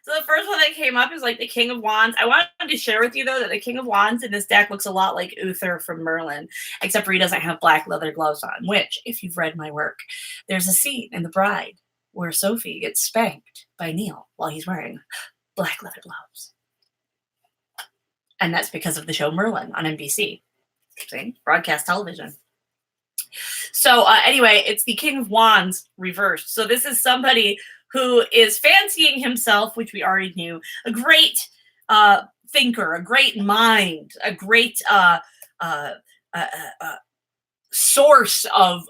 So the first one that came up is like the King of Wands. I wanted to share with you, though, that the King of Wands in this deck looks a lot like Uther from Merlin, except for he doesn't have black leather gloves on, which, if you've read my work, there's a scene in The Bride where Sophie gets spanked by Neil while he's wearing black leather gloves. And that's because of the show Merlin on NBC. See? Broadcast television. So anyway, it's the King of Wands reversed. So this is somebody who is fancying himself, which we already knew, a great thinker, a great mind, a great source of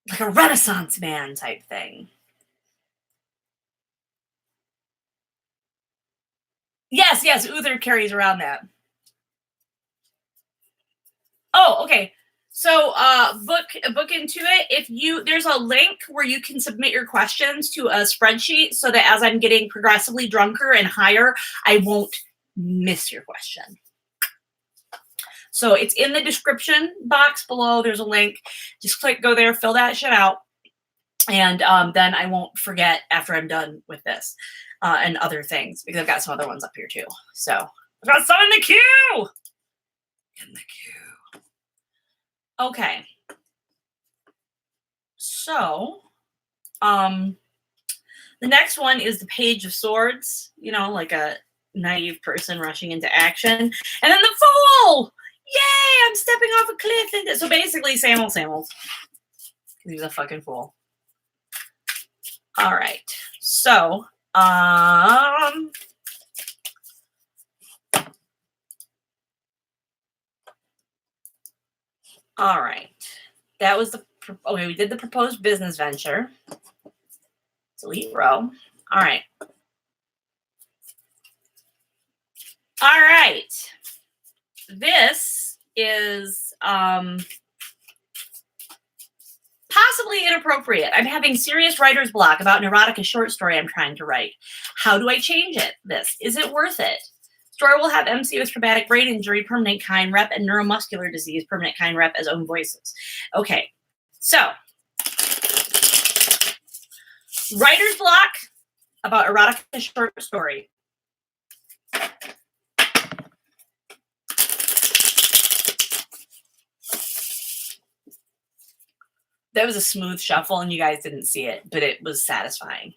like a Renaissance man type thing. Yes, Uther carries around that. Oh, okay. So book into it. There's a link where you can submit your questions to a spreadsheet so that as I'm getting progressively drunker and higher, I won't miss your question. So it's in the description box below. There's a link. Just go there, fill that shit out. And then I won't forget after I'm done with this and other things, because I've got some other ones up here too. So I've got some in the queue. Okay. So, the next one is the Page of Swords, like a naive person rushing into action. And then the Fool! Yay! I'm stepping off a cliff. So basically, Samuels. Because he's a fucking fool. All right. So, all right. That was we did the proposed business venture. Delete row. All right. All right. This is possibly inappropriate. I'm having serious writer's block about an erotica short story I'm trying to write. How do I change it? Is it worth it? Story will have MC with traumatic brain injury, permanent kind rep, and neuromuscular disease, permanent kind rep as own voices. Okay, so writer's block about erotica short story. That was a smooth shuffle, and you guys didn't see it, but it was satisfying.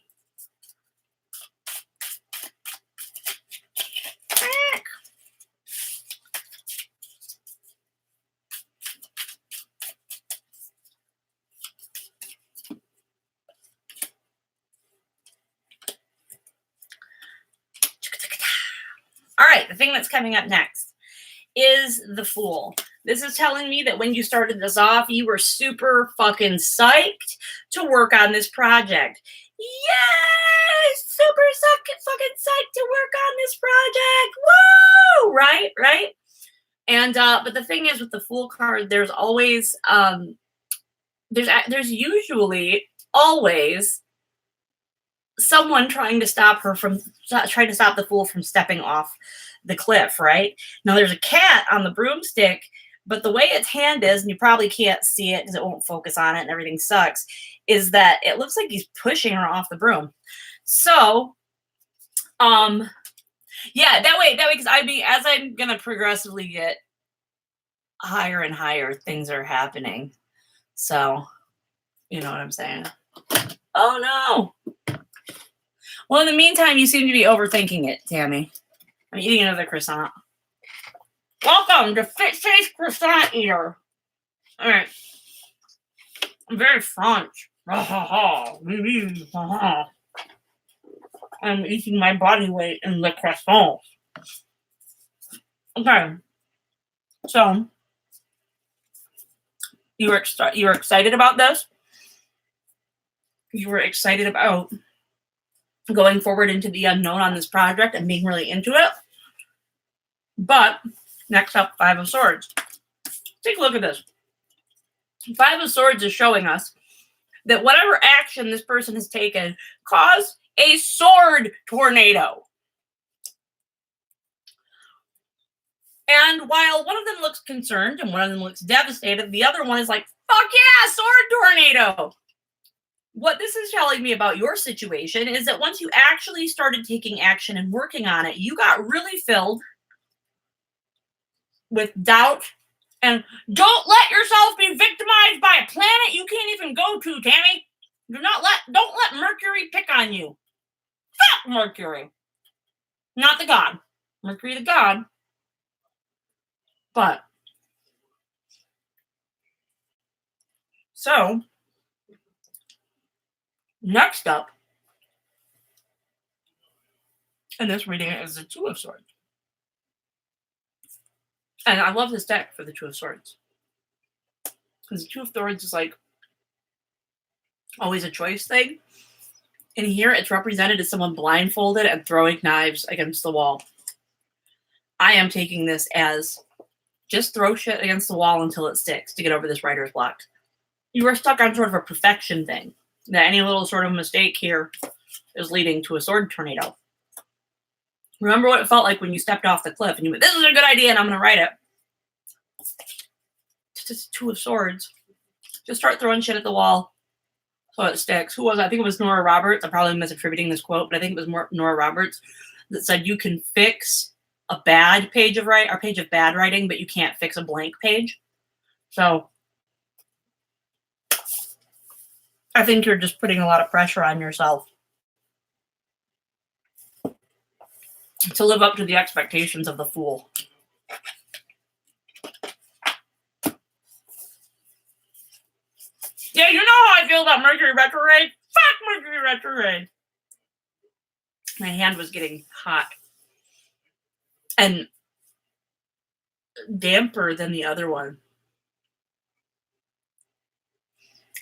All right, the thing that's coming up next is the Fool. This is telling me that when you started this off, you were super fucking psyched to work on this project. Yay! Super fucking psyched to work on this project. Woo! Right? And but the thing is, with the Fool card, there's always there's usually always someone trying to stop the Fool from stepping off the cliff, right? Now there's a cat on the broomstick, but the way its hand is, and you probably can't see it because it won't focus on it and everything sucks, is that it looks like he's pushing her off the broom. So, yeah, that way, because as I'm gonna progressively get higher and higher, things are happening. So, you know what I'm saying? Oh no. Well, in the meantime, you seem to be overthinking it, Tammy. I'm eating another croissant. Welcome to Fitshaced Croissant Eater. All right. I'm very French. I'm eating my body weight in the croissant. Okay. So you were excited about this. You were excited about going forward into the unknown on this project and being really into it. But next up, Five of Swords. Take a look at this. Five of Swords is showing us that whatever action this person has taken caused a sword tornado. And while one of them looks concerned and one of them looks devastated, the other one is like, fuck yeah, sword tornado. What this is telling me about your situation is that once you actually started taking action and working on it, you got really filled with doubt. And don't let yourself be victimized by a planet you can't even go to, Tammy. Don't let Mercury pick on you. Fuck Mercury. Not the god. Mercury the god. But so next up in this reading is the Two of Swords. And I love this deck for the Two of Swords. Because the Two of Swords is like always a choice thing. And here it's represented as someone blindfolded and throwing knives against the wall. I am taking this as just throw shit against the wall until it sticks to get over this writer's block. You are stuck on sort of a perfection thing. That any little sort of mistake here is leading to a sword tornado. Remember what it felt like when you stepped off the cliff and you went, this is a good idea and I'm going to write it. It's just Two of Swords. Just start throwing shit at the wall so it sticks. Who was it? I think it was Nora Roberts. I'm probably misattributing this quote, but I think it was Nora Roberts that said you can fix a bad page of bad writing, but you can't fix a blank page. So I think you're just putting a lot of pressure on yourself to live up to the expectations of the Fool. Yeah, you know how I feel about Mercury retrograde? Fuck Mercury retrograde. My hand was getting hot and damper than the other one.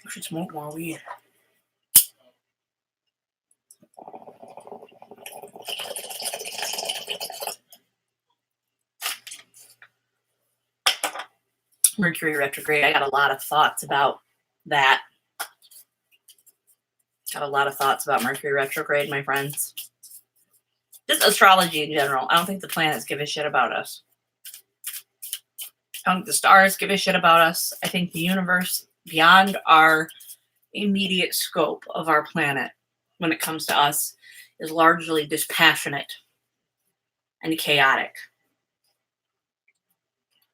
I should smoke more weed. Mercury retrograde. I got a lot of thoughts about that. Got a lot of thoughts about Mercury retrograde, my friends. Just astrology in general. I don't think the planets give a shit about us. I don't think the stars give a shit about us. I think the universe, beyond our immediate scope of our planet, when it comes to us, is largely dispassionate and chaotic.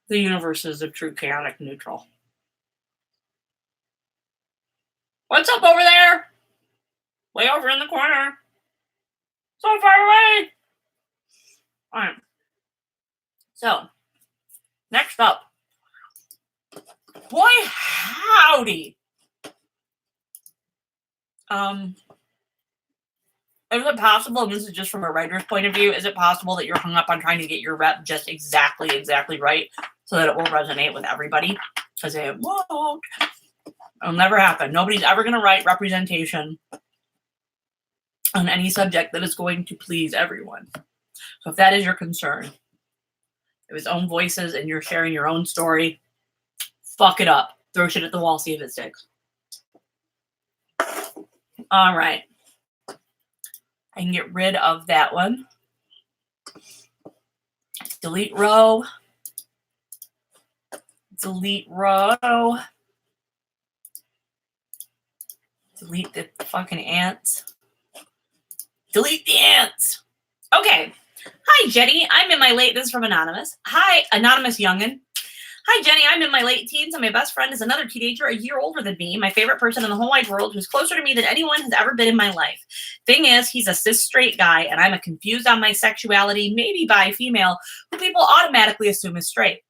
The universe is a true chaotic neutral. What's up over there? Way over in the corner. So far away. All right. So, next up. Boy, howdy. Is it possible, and this is just from a writer's point of view, is it possible that you're hung up on trying to get your rep just exactly right so that it will resonate with everybody? Because it won't. It'll never happen. Nobody's ever going to write representation on any subject that is going to please everyone. So if that is your concern, if it's own voices and you're sharing your own story, fuck it up. Throw shit at the wall, see if it sticks. All right. I can get rid of that one. Delete row. Delete row. Delete the fucking ants. Delete the ants. Okay. Hi, Jenny. I'm in my late... This is from Anonymous. Hi, Anonymous Youngin. Hi, Jenny. I'm in my late teens, and my best friend is another teenager a year older than me, my favorite person in the whole wide world who's closer to me than anyone has ever been in my life. Thing is, he's a cis straight guy, and I'm a confused on my sexuality, maybe bi female, who people automatically assume is straight.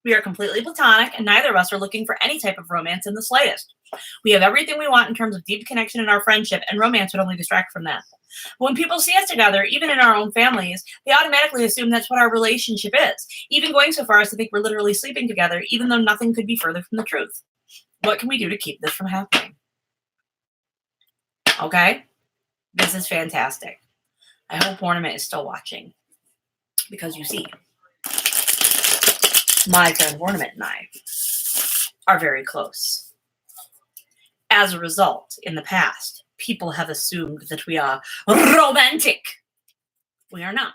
We are completely platonic, and neither of us are looking for any type of romance in the slightest. We have everything we want in terms of deep connection in our friendship, and romance would only distract from that. When people see us together, even in our own families, they automatically assume that's what our relationship is, even going so far as to think we're literally sleeping together, even though nothing could be further from the truth. What can we do to keep this from happening? Okay? This is fantastic. I hope Ornament is still watching, because you see, my friend Ornament and I are very close. As a result, in the past, people have assumed that we are romantic. We are not.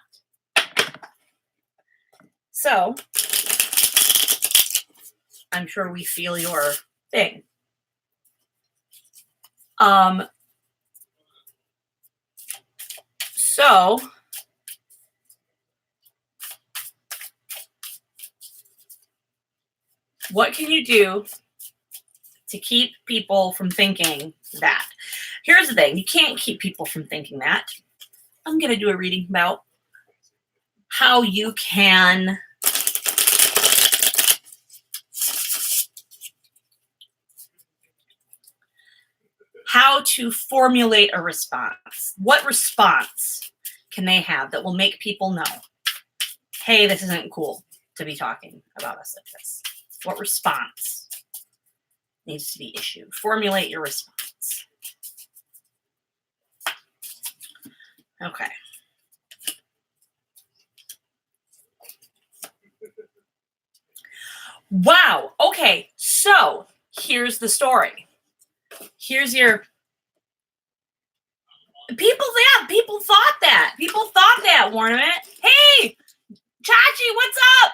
So, I'm sure we feel your thing. So, what can you do to keep people from thinking that? Here's the thing. You can't keep people from thinking that. I'm going to do a reading about how you can how to formulate a response. What response can they have that will make people know, hey, this isn't cool to be talking about us like this? What response needs to be issued? Formulate your response. Okay. Wow. Okay. So here's the story. Here's your people. Yeah, people thought that. People thought that, Ornament. Hey, Chachi, what's up?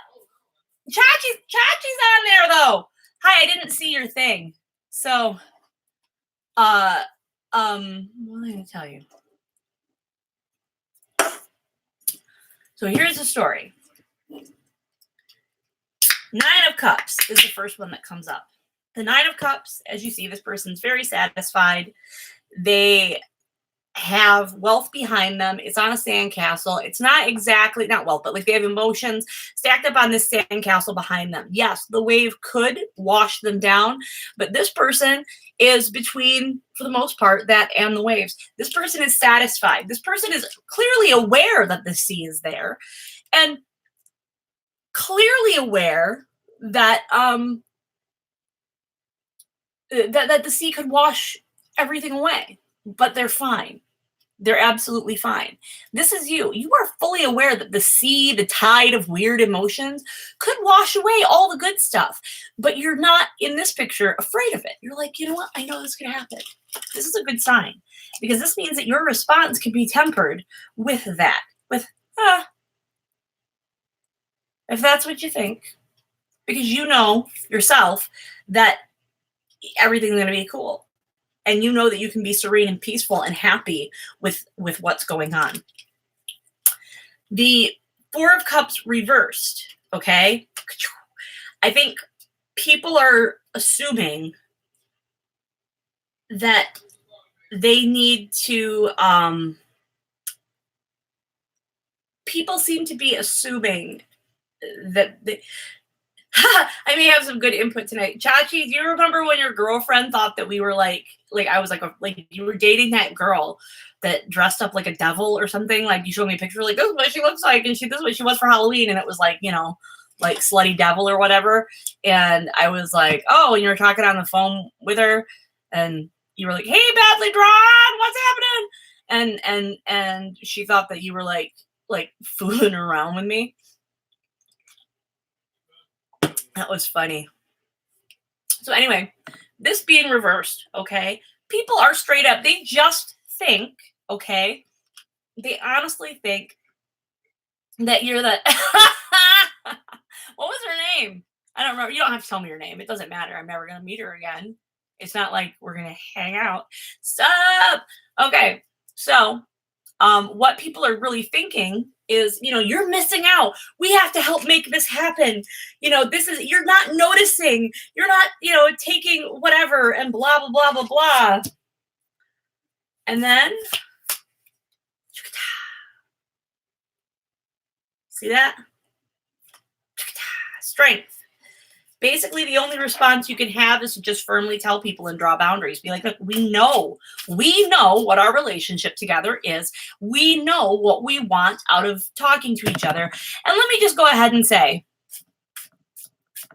Chachi's on there though. Hi, I didn't see your thing. So, what am I gonna tell you? So here's the story. 9 of Cups is the first one that comes up. The 9 of Cups, as you see, this person's very satisfied. They have wealth behind them. It's on a sandcastle. It's not exactly, not wealth, but like they have emotions stacked up on this sandcastle behind them. Yes, the wave could wash them down, but this person is between, for the most part, that and the waves. This person is satisfied. This person is clearly aware that the sea is there, and clearly aware that that the sea could wash everything away, but they're fine. They're absolutely fine. This is you. You are fully aware that the sea, the tide of weird emotions, could wash away all the good stuff, but you're not, in this picture, afraid of it. You're like, you know what? I know this could happen. This is a good sign, because this means that your response can be tempered with that, with, if that's what you think, because you know yourself that everything's going to be cool. And you know that you can be serene and peaceful and happy with what's going on. The 4 of Cups reversed, okay? I think people are assuming that they need to, people seem to be assuming that I may have some good input tonight. Chachi, do you remember when your girlfriend thought that we were like I was like you were dating that girl that dressed up like a devil or something? Like you showed me a picture, like, this is what she looks like, and this is what she was for Halloween, and it was like, you know, like slutty devil or whatever. And I was like, oh, and you were talking on the phone with her, and you were like, hey, badly drawn, what's happening? And she thought that you were like fooling around with me. That was funny. So anyway, this being reversed, okay? People are straight up. They just think, okay? They honestly think that you're the... What was her name? I don't remember. You don't have to tell me your name. It doesn't matter. I'm never going to meet her again. It's not like we're going to hang out. Stop! Okay, so what people are really thinking is, you know, you're missing out. We have to help make this happen. You know, this is, you're not noticing. You're not, you know, taking whatever and blah, blah, blah, blah, blah. And then, see that? Strength. Basically, the only response you can have is to just firmly tell people and draw boundaries. Be like, look, we know what our relationship together is. We know what we want out of talking to each other. And let me just go ahead and say,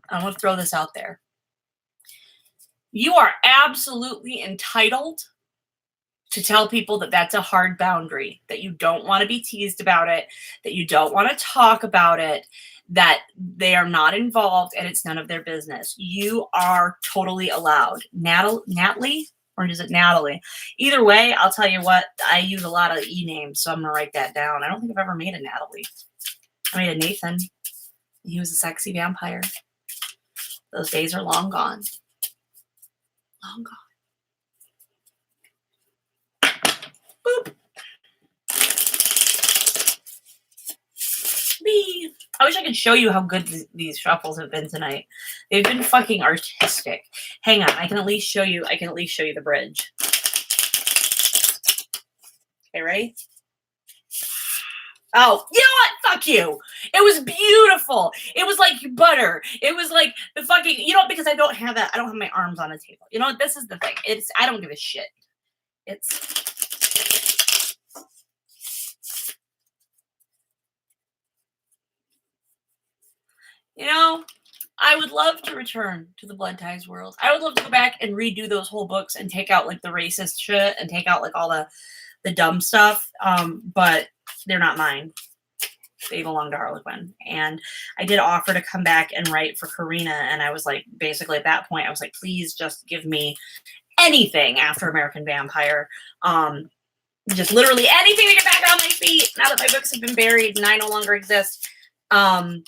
I want to throw this out there. You are absolutely entitled to tell people that that's a hard boundary, that you don't want to be teased about it, that you don't want to talk about it, that they are not involved and it's none of their business. You are totally allowed. Natalie, or is it Natalie? Either way, I'll tell you what, I use a lot of e-names, so I'm going to write that down. I don't think I've ever made a Natalie. I made a Nathan. He was a sexy vampire. Those days are long gone. Long gone. Boop. Beep. I wish I could show you how good these shuffles have been tonight. They've been fucking artistic. Hang on, I can at least show you the bridge. Okay, ready? Oh, you know what? Fuck you. It was beautiful. It was like butter. It was like the fucking, because I don't have my arms on a table. You know what? This is the thing. I don't give a shit. I would love to return to the Blood Ties world. I would love to go back and redo those whole books and take out like the racist shit and take out like all the dumb stuff. But they're not mine. They belong to Harlequin. And I did offer to come back and write for Karina. And I was like, basically at that point, I was like, please just give me anything after American Vampire. Just literally anything to get back on my feet now that my books have been buried and I no longer exist. There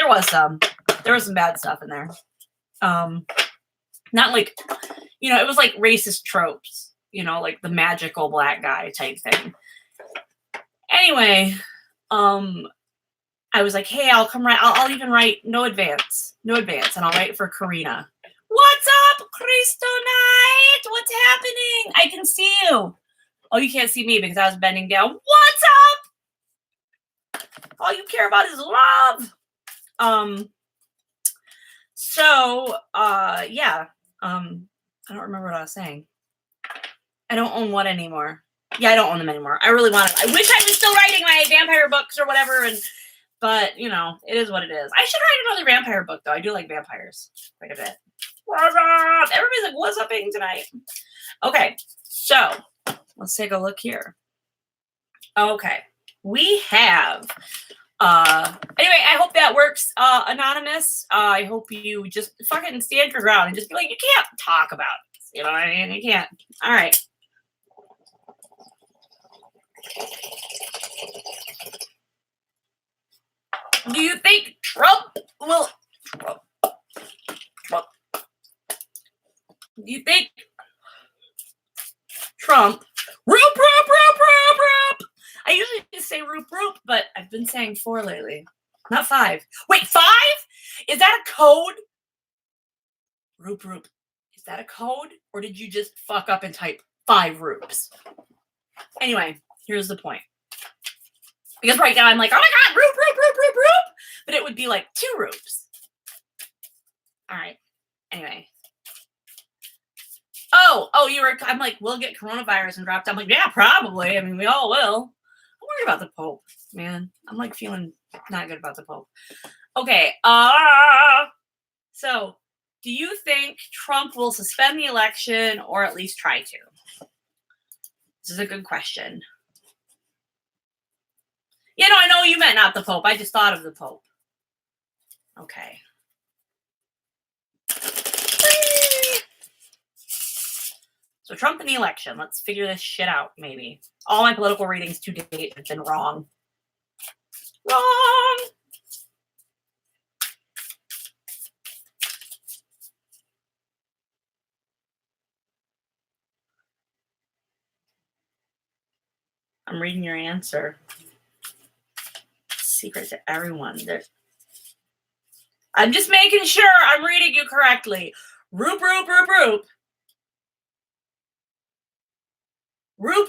was some bad stuff in there. Not like, it was like racist tropes, like the magical black guy type thing. Anyway, I was like, hey, I'll come write. I'll even write no advance, and I'll write for Karina. What's up, Crystalite? What's happening? I can see you. Oh, you can't see me because I was bending down. What's up? All you care about is love. Yeah. I don't remember what I was saying. I don't own what anymore. Yeah, I don't own them anymore. I really want it. I wish I was still writing my vampire books or whatever, but it is what it is. I should write another vampire book though. I do like vampires quite a bit. What's up? Everybody's like, what's upping tonight? Okay, so let's take a look here. Okay, we have anyway, I hope that works, Anonymous. I hope you just fucking stand your ground and just be like, you can't talk about this. You know what I mean? You can't. All right. Do you think Trump will... Do you think Trump... Roop! I usually just say roop, but I've been saying 4 lately. Not 5. Wait, 5? Is that a code? Roop. Is that a code? Or did you just fuck up and type 5 roops? Anyway, here's the point. Because right now I'm like, oh my God, roop. But it would be like 2 roops. All right. Anyway. Oh, I'm like, we'll get coronavirus and dropped. I'm like, yeah, probably. I mean, we all will. I'm worried about the Pope, man. I'm like feeling not good about the Pope. Okay. So do you think Trump will suspend the election or at least try to? This is a good question. I know you meant not the Pope. I just thought of the Pope. Okay. So Trump in the election. Let's figure this shit out, maybe. All my political readings to date have been wrong. Wrong! I'm reading your answer. Secret to everyone. I'm just making sure I'm reading you correctly. Roop. Roop.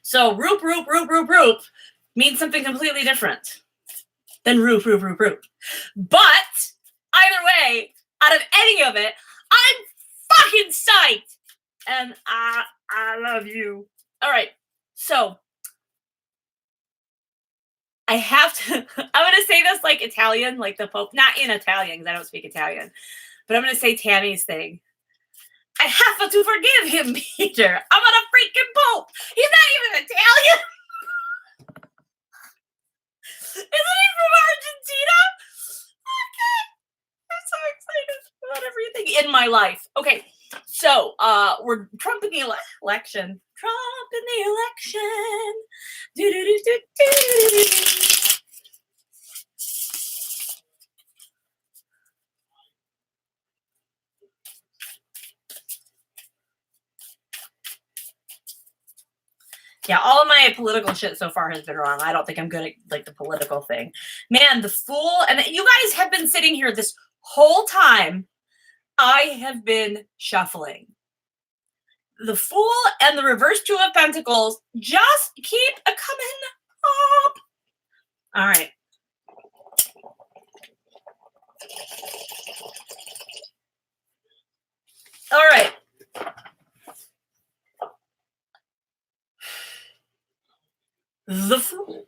So roop means something completely different. then roof. But either way, out of any of it, I'm fucking psyched. And I love you. All right. So I have to, I'm going to say this like Italian, like the Pope, not in Italian because I don't speak Italian, but I'm going to say Tammy's thing. I have to forgive him, Peter. I'm on a freaking Pope. He's not even Italian. Isn't he from Argentina? Okay. I'm so excited about everything in my life. Okay. So, we're Trump in the election. Trump in the election. Do-do-do-do-do-do-do. Yeah, all of my political shit so far has been wrong. I don't think I'm good at like the political thing. Man, the fool, and you guys have been sitting here this whole time. I have been shuffling. The Fool and the reverse Two of Pentacles just keep a coming up. All right. All right. The Fool.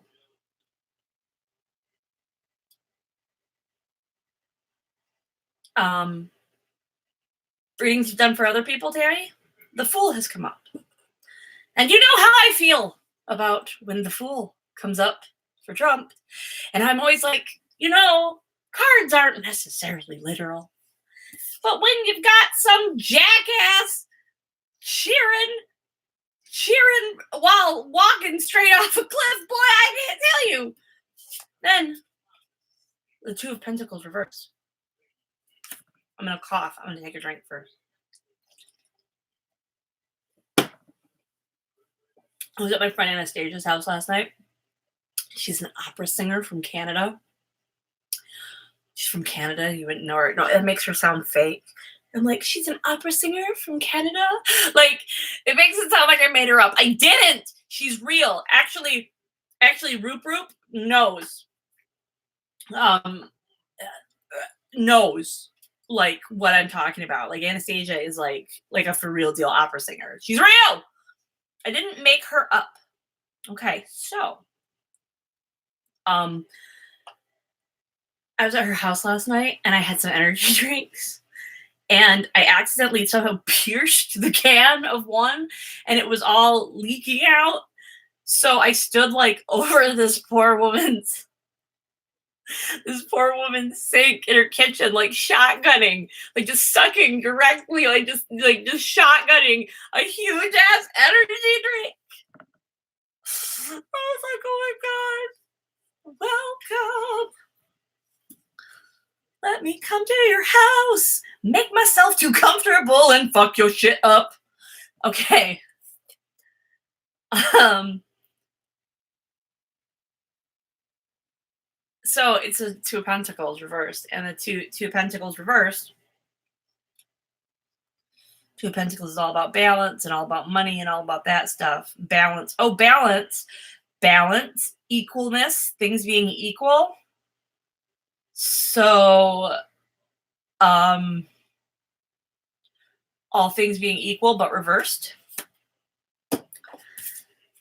Readings done for other people, Terry? The Fool has come up. And you know how I feel about when the Fool comes up for Trump. And I'm always like, you know, cards aren't necessarily literal. But when you've got some jackass cheering while walking straight off a cliff, boy, I can't tell you. Then the Two of Pentacles reverse. I'm going to cough. I'm going to take a drink first. I was at my friend Anastasia's house last night. She's an opera singer from Canada. She's from Canada. You wouldn't know her. No, it makes her sound fake. I'm like, she's an opera singer from Canada? Like, it makes it sound like I made her up. I didn't. She's real. Actually, Roop knows. Knows like what I'm talking about. Like Anastasia is like a for real deal opera singer. She's real. I didn't make her up. Okay, so I was at her house last night and I had some energy drinks and I accidentally somehow pierced the can of one and it was all leaking out. So I stood like over this poor woman's sink in her kitchen, like shotgunning, like just sucking directly, like just shotgunning a huge ass energy drink. I was like, oh my God, welcome. Let me come to your house, make myself too comfortable and fuck your shit up. Okay. So it's a Two of Pentacles reversed, and the two of Pentacles reversed. Two of Pentacles is all about balance and all about money and all about that stuff. Balance. Oh, balance. Balance. Equalness. Things being equal. So, all things being equal but reversed.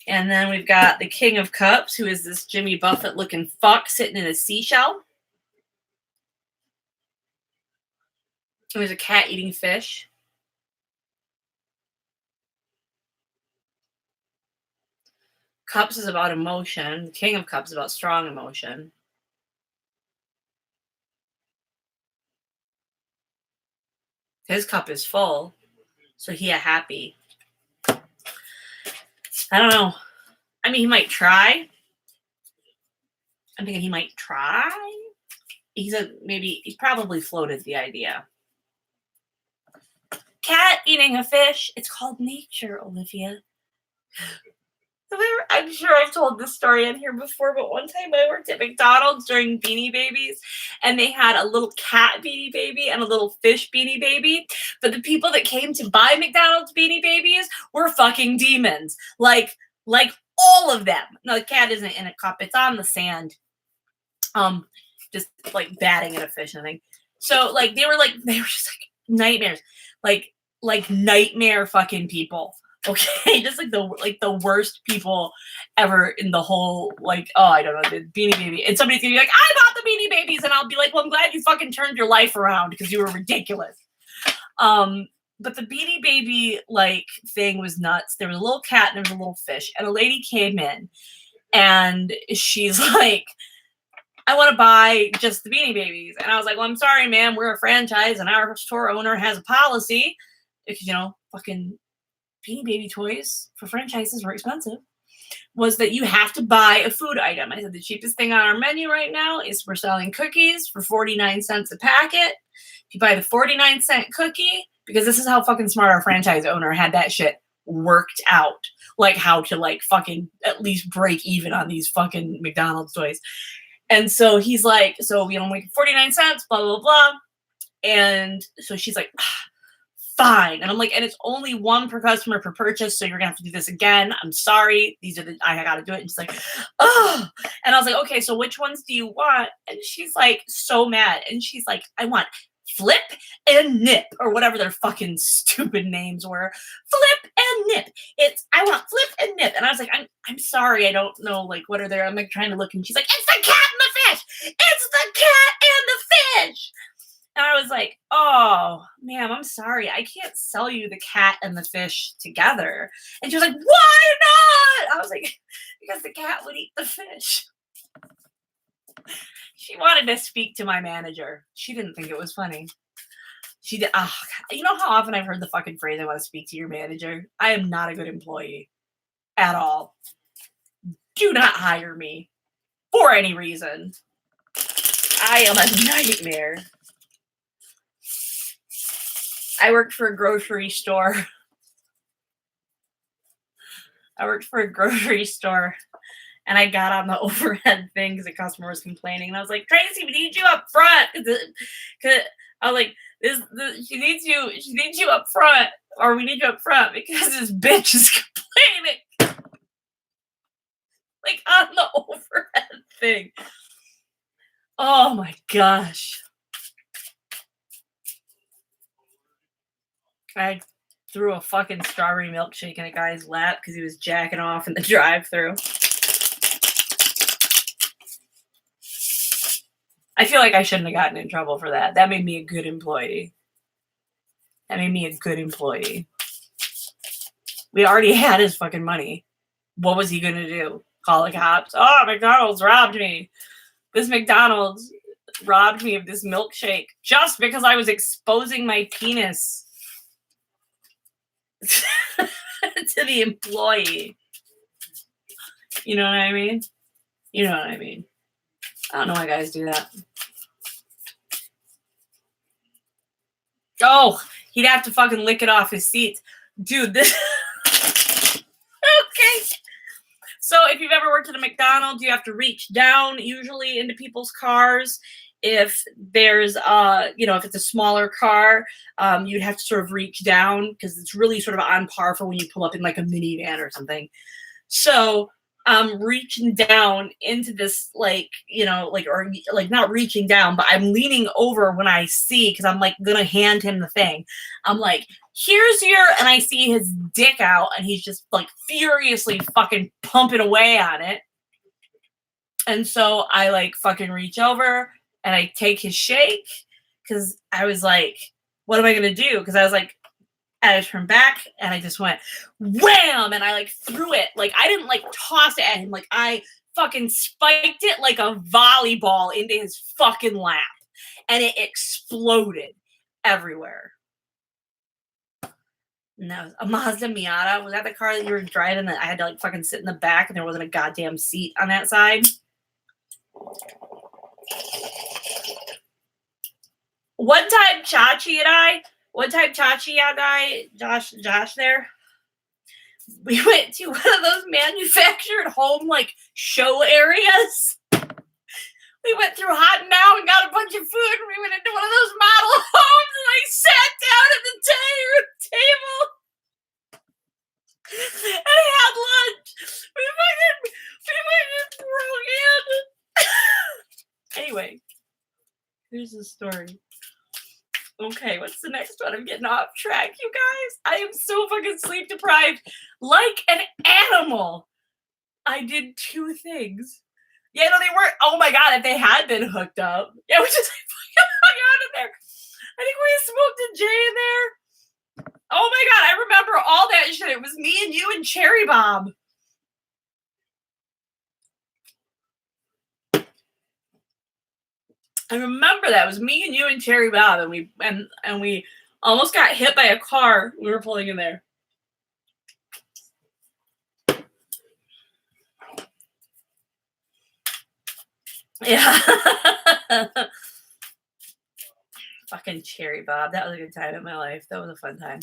And then we've got the King of Cups, who is this Jimmy Buffett looking fuck sitting in a seashell. There's a cat eating fish. Cups is about emotion. The King of Cups is about strong emotion. His cup is full, so he a happy. I don't know. I mean, he might try. I'm thinking he might try. He's probably floated the idea. Cat eating a fish. It's called nature, Olivia. I'm sure I've told this story in here before, but one time I worked at McDonald's during Beanie Babies, and they had a little cat Beanie Baby and a little fish Beanie Baby. But the people that came to buy McDonald's Beanie Babies were fucking demons. Like all of them. No, the cat isn't in a cup. It's on the sand. Just like batting at a fish and everything. So like they were just like nightmares, like nightmare fucking people. Okay, just like the worst people ever in the whole, like, oh, I don't know, the Beanie Baby. And somebody's gonna be like, I bought the Beanie Babies, and I'll be like, well, I'm glad you fucking turned your life around because you were ridiculous. But the Beanie Baby like thing was nuts. There was a little cat and there was a little fish, and a lady came in, and she's like, I want to buy just the Beanie Babies. And I was like, well, I'm sorry, ma'am, we're a franchise, and our store owner has a policy. If fucking Beanie Baby toys for franchises were expensive, was that you have to buy a food item. I said the cheapest thing on our menu right now is we're selling cookies for 49 cents a packet. If you buy the 49-cent cookie, because this is how fucking smart our franchise owner had that shit worked out, like how to like fucking at least break even on these fucking McDonald's toys. And so he's like, so like 49 cents, blah, blah, blah. And so she's like, fine. And I'm like, and it's only one per customer per purchase, so you're gonna have to do this again. I'm sorry. I gotta do it. And she's like, oh. And I was like, okay, so which ones do you want? And she's like so mad. And she's like, I want Flip and Nip, or whatever their fucking stupid names were. Flip and Nip. I want Flip and Nip. And I was like, I'm sorry, I don't know, like, what are there? I'm like trying to look, and she's like, it's the cat and the fish. It's the cat and the fish. And I was like, oh, ma'am, I'm sorry. I can't sell you the cat and the fish together. And she was like, why not? I was like, because the cat would eat the fish. She wanted to speak to my manager. She didn't think it was funny. She did. Oh, God. You know how often I've heard the fucking phrase, I want to speak to your manager? I am not a good employee at all. Do not hire me for any reason. I am a nightmare. I worked for a grocery store. And I got on the overhead thing because the customer was complaining. And I was like, Tracy, we need you up front. Cause I was like, she needs you up front, or we need you up front because this bitch is complaining. Like on the overhead thing. Oh my gosh. I threw a fucking strawberry milkshake in a guy's lap because he was jacking off in the drive-thru. I feel like I shouldn't have gotten in trouble for that. That made me a good employee. We already had his fucking money. What was he going to do? Call the cops? Oh, McDonald's robbed me. This McDonald's robbed me of this milkshake just because I was exposing my penis to the employee. You know what I mean? I don't know why guys do that. Oh, he'd have to fucking lick it off his seat. Dude, this... Okay. So if you've ever worked at a McDonald's, you have to reach down usually into people's cars. If there's, if it's a smaller car, you'd have to sort of reach down because it's really sort of on par for when you pull up in like a minivan or something. So I'm reaching down into this, not reaching down, but I'm leaning over when I see, because I'm like gonna hand him the thing. I'm like, here's your, and I see his dick out, and he's just like furiously fucking pumping away on it. And so I like fucking reach over and I take his shake because I was like, what am I gonna do? Because I was like, and I turned back and I just went wham, and I like threw it. Like I didn't like toss it at him. Like I fucking spiked it like a volleyball into his fucking lap, and it exploded everywhere. And that was a Mazda Miata. Was that the car that you were driving that I had to like fucking sit in the back and there wasn't a goddamn seat on that side? One time Chachi and I, Josh there, we went to one of those manufactured home like show areas. We went through Hot and Now and got a bunch of food, and we went into one of those model homes, and I sat down at the dining room table and had lunch. We fucking broke in. Anyway, here's the story. Okay, what's the next one? I'm getting off track, you guys. I am so fucking sleep deprived. Like an animal. I did 2 things. Yeah, no, they weren't. Oh my God, if they had been hooked up. Yeah, we just fucking hung out in there. I think we smoked a J in there. Oh my God, I remember all that shit. It was me and you and Cherry Bob. I remember that. It was me and you and Cherry Bob, and we almost got hit by a car. We were pulling in there. Yeah. Fucking Cherry Bob. That was a good time in my life. That was a fun time.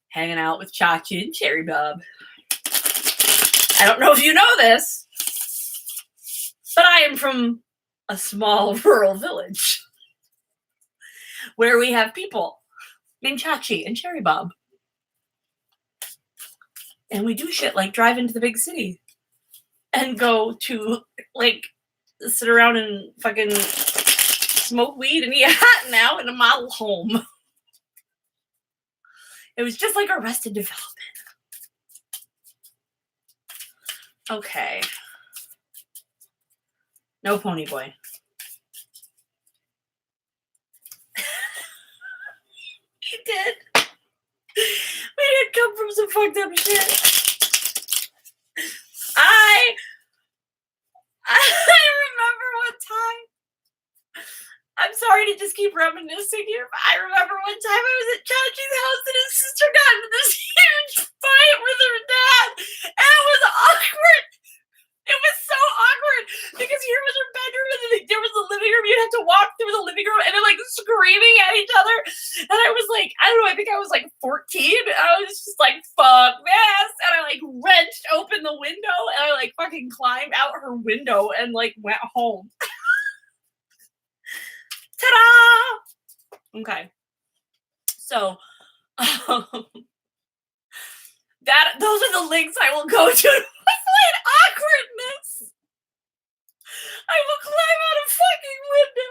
Hanging out with Chachi and Cherry Bob. I don't know if you know this, but I am from a small rural village where we have people named Chachi and Cherry Bob. And we do shit like drive into the big city and go to, like, sit around and fucking smoke weed and eat hot now in a model home. It was just like Arrested Development. Okay. No pony boy. He did. We did come from some fucked up shit. I remember one time. I'm sorry to just keep reminiscing here, but I remember one time I was at Chachi's house and his sister got into this huge fight with her dad, and it was awkward. It was so awkward because here was her bedroom and then there was the living room. You'd have to walk through the living room and they're like screaming at each other. And I was like, I don't know, I think I was like 14. I was just like, fuck this. And I like wrenched open the window and I like fucking climbed out her window and like went home. Ta-da! Okay. So, those are the links I will go to avoid awkwardness. I will climb out a fucking window.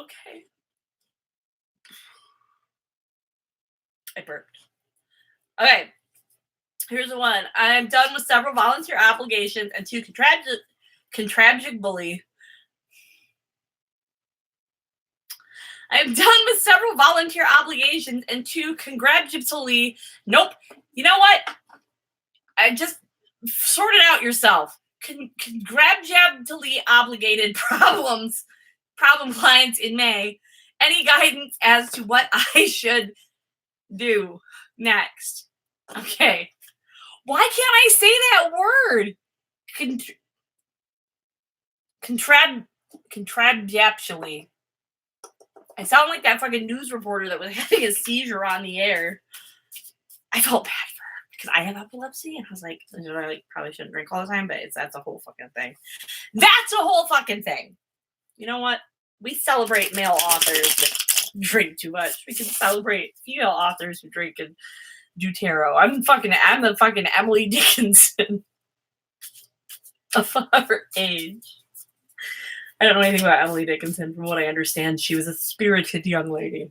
Okay. I burped. Okay. Here's the one. I'm done with several volunteer obligations and 2 contractually. I'm done with several volunteer obligations and 2 congratulatory. Nope. You know what? I just sort it out yourself. Congratulatory obligated problem clients in May. Any guidance as to what I should do next? Okay. Why can't I say that word? Contractually. I sound like that fucking news reporter that was having a seizure on the air. I felt bad for her because I have epilepsy, and I was like, I probably shouldn't drink all the time, but that's a whole fucking thing. That's a whole fucking thing. You know what? We celebrate male authors that drink too much. We can celebrate female authors who drink and do tarot. I'm the fucking Emily Dickinson of our age. I don't know anything about Emily Dickinson. From what I understand, she was a spirited young lady.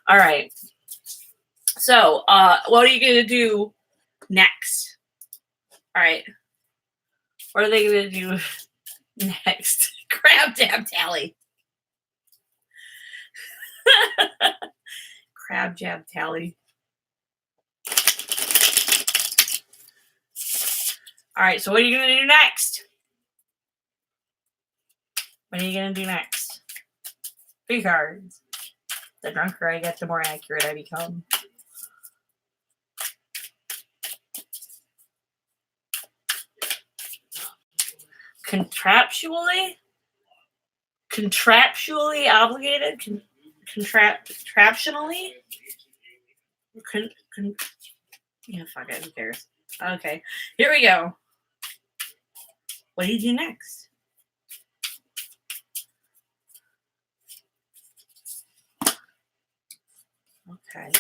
All right. So, what are you going to do next? All right. What are they going to do next? Crab Jab Tally. Crab Jab Tally. All right. So, what are you going to do next? What are you going to do next? 3 cards. The drunker I get, the more accurate I become. Contractually obligated? Contractionally? Yeah, fuck it. Who cares? Okay. Here we go. What do you do next? Okay.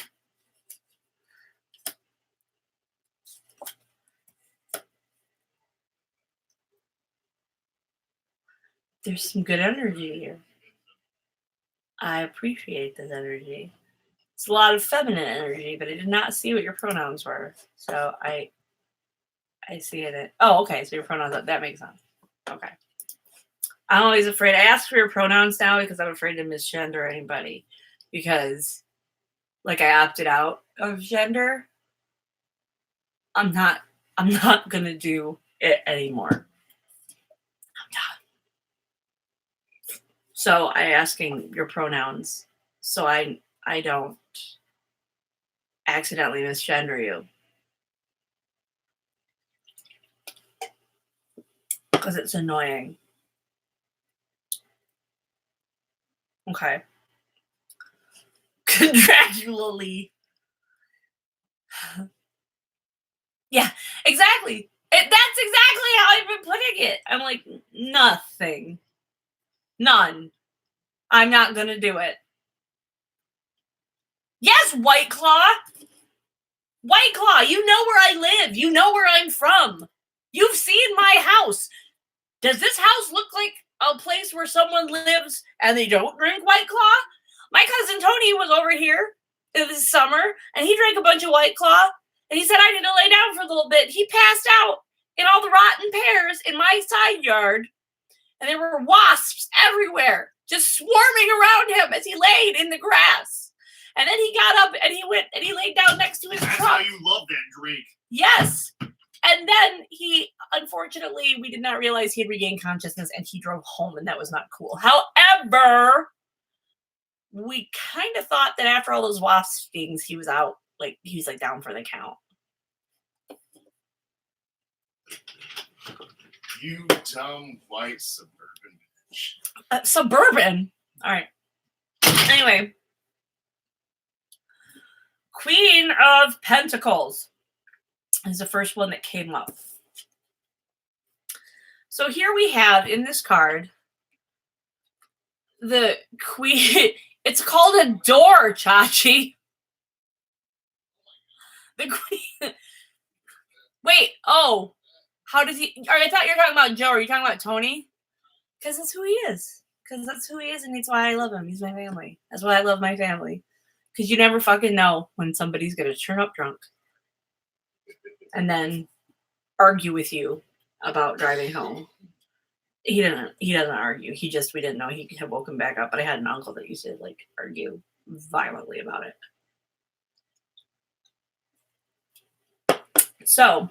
There's some good energy here. I appreciate this energy. It's a lot of feminine energy, but I did not see what your pronouns were. So I see it. Oh, okay. So your pronouns, that makes sense. Okay. I'm always afraid. I ask for your pronouns now because I'm afraid to misgender anybody. Because, like, I opted out of gender. I'm not gonna do it anymore. I'm done. So I'm asking your pronouns so I don't accidentally misgender you. Because it's annoying. Okay. Contractually. Yeah, exactly. That's exactly how I've been putting it. I'm like, nothing. None. I'm not going to do it. Yes, White Claw. White Claw, you know where I live. You know where I'm from. You've seen my house. Does this house look like a place where someone lives and they don't drink White Claw? My cousin Tony was over here this summer and he drank a bunch of White Claw and he said I need to lay down for a little bit. He passed out in all the rotten pears in my side yard and there were wasps everywhere just swarming around him as he laid in the grass. And then he got up and he went and he laid down next to his truck. That's how you love that drink. Yes. And then unfortunately, we did not realize he had regained consciousness and he drove home and that was not cool. However, we kind of thought that after all those wasp stings, he was out, like, he was like down for the count. You dumb white suburban bitch. Suburban? All right. Anyway. Queen of Pentacles is the first one that came up. So here we have in this card the Queen. It's called a door, Chachi. The Queen. Wait. Oh, how does he? I thought you were talking about Joe. Are you talking about Tony? Because that's who he is. Because that's who he is, and that's why I love him. He's my family. That's why I love my family. Because you never fucking know when somebody's gonna turn up drunk and then argue with you about driving home. He doesn't argue. We didn't know he had woken back up, but I had an uncle that used to like argue violently about it. So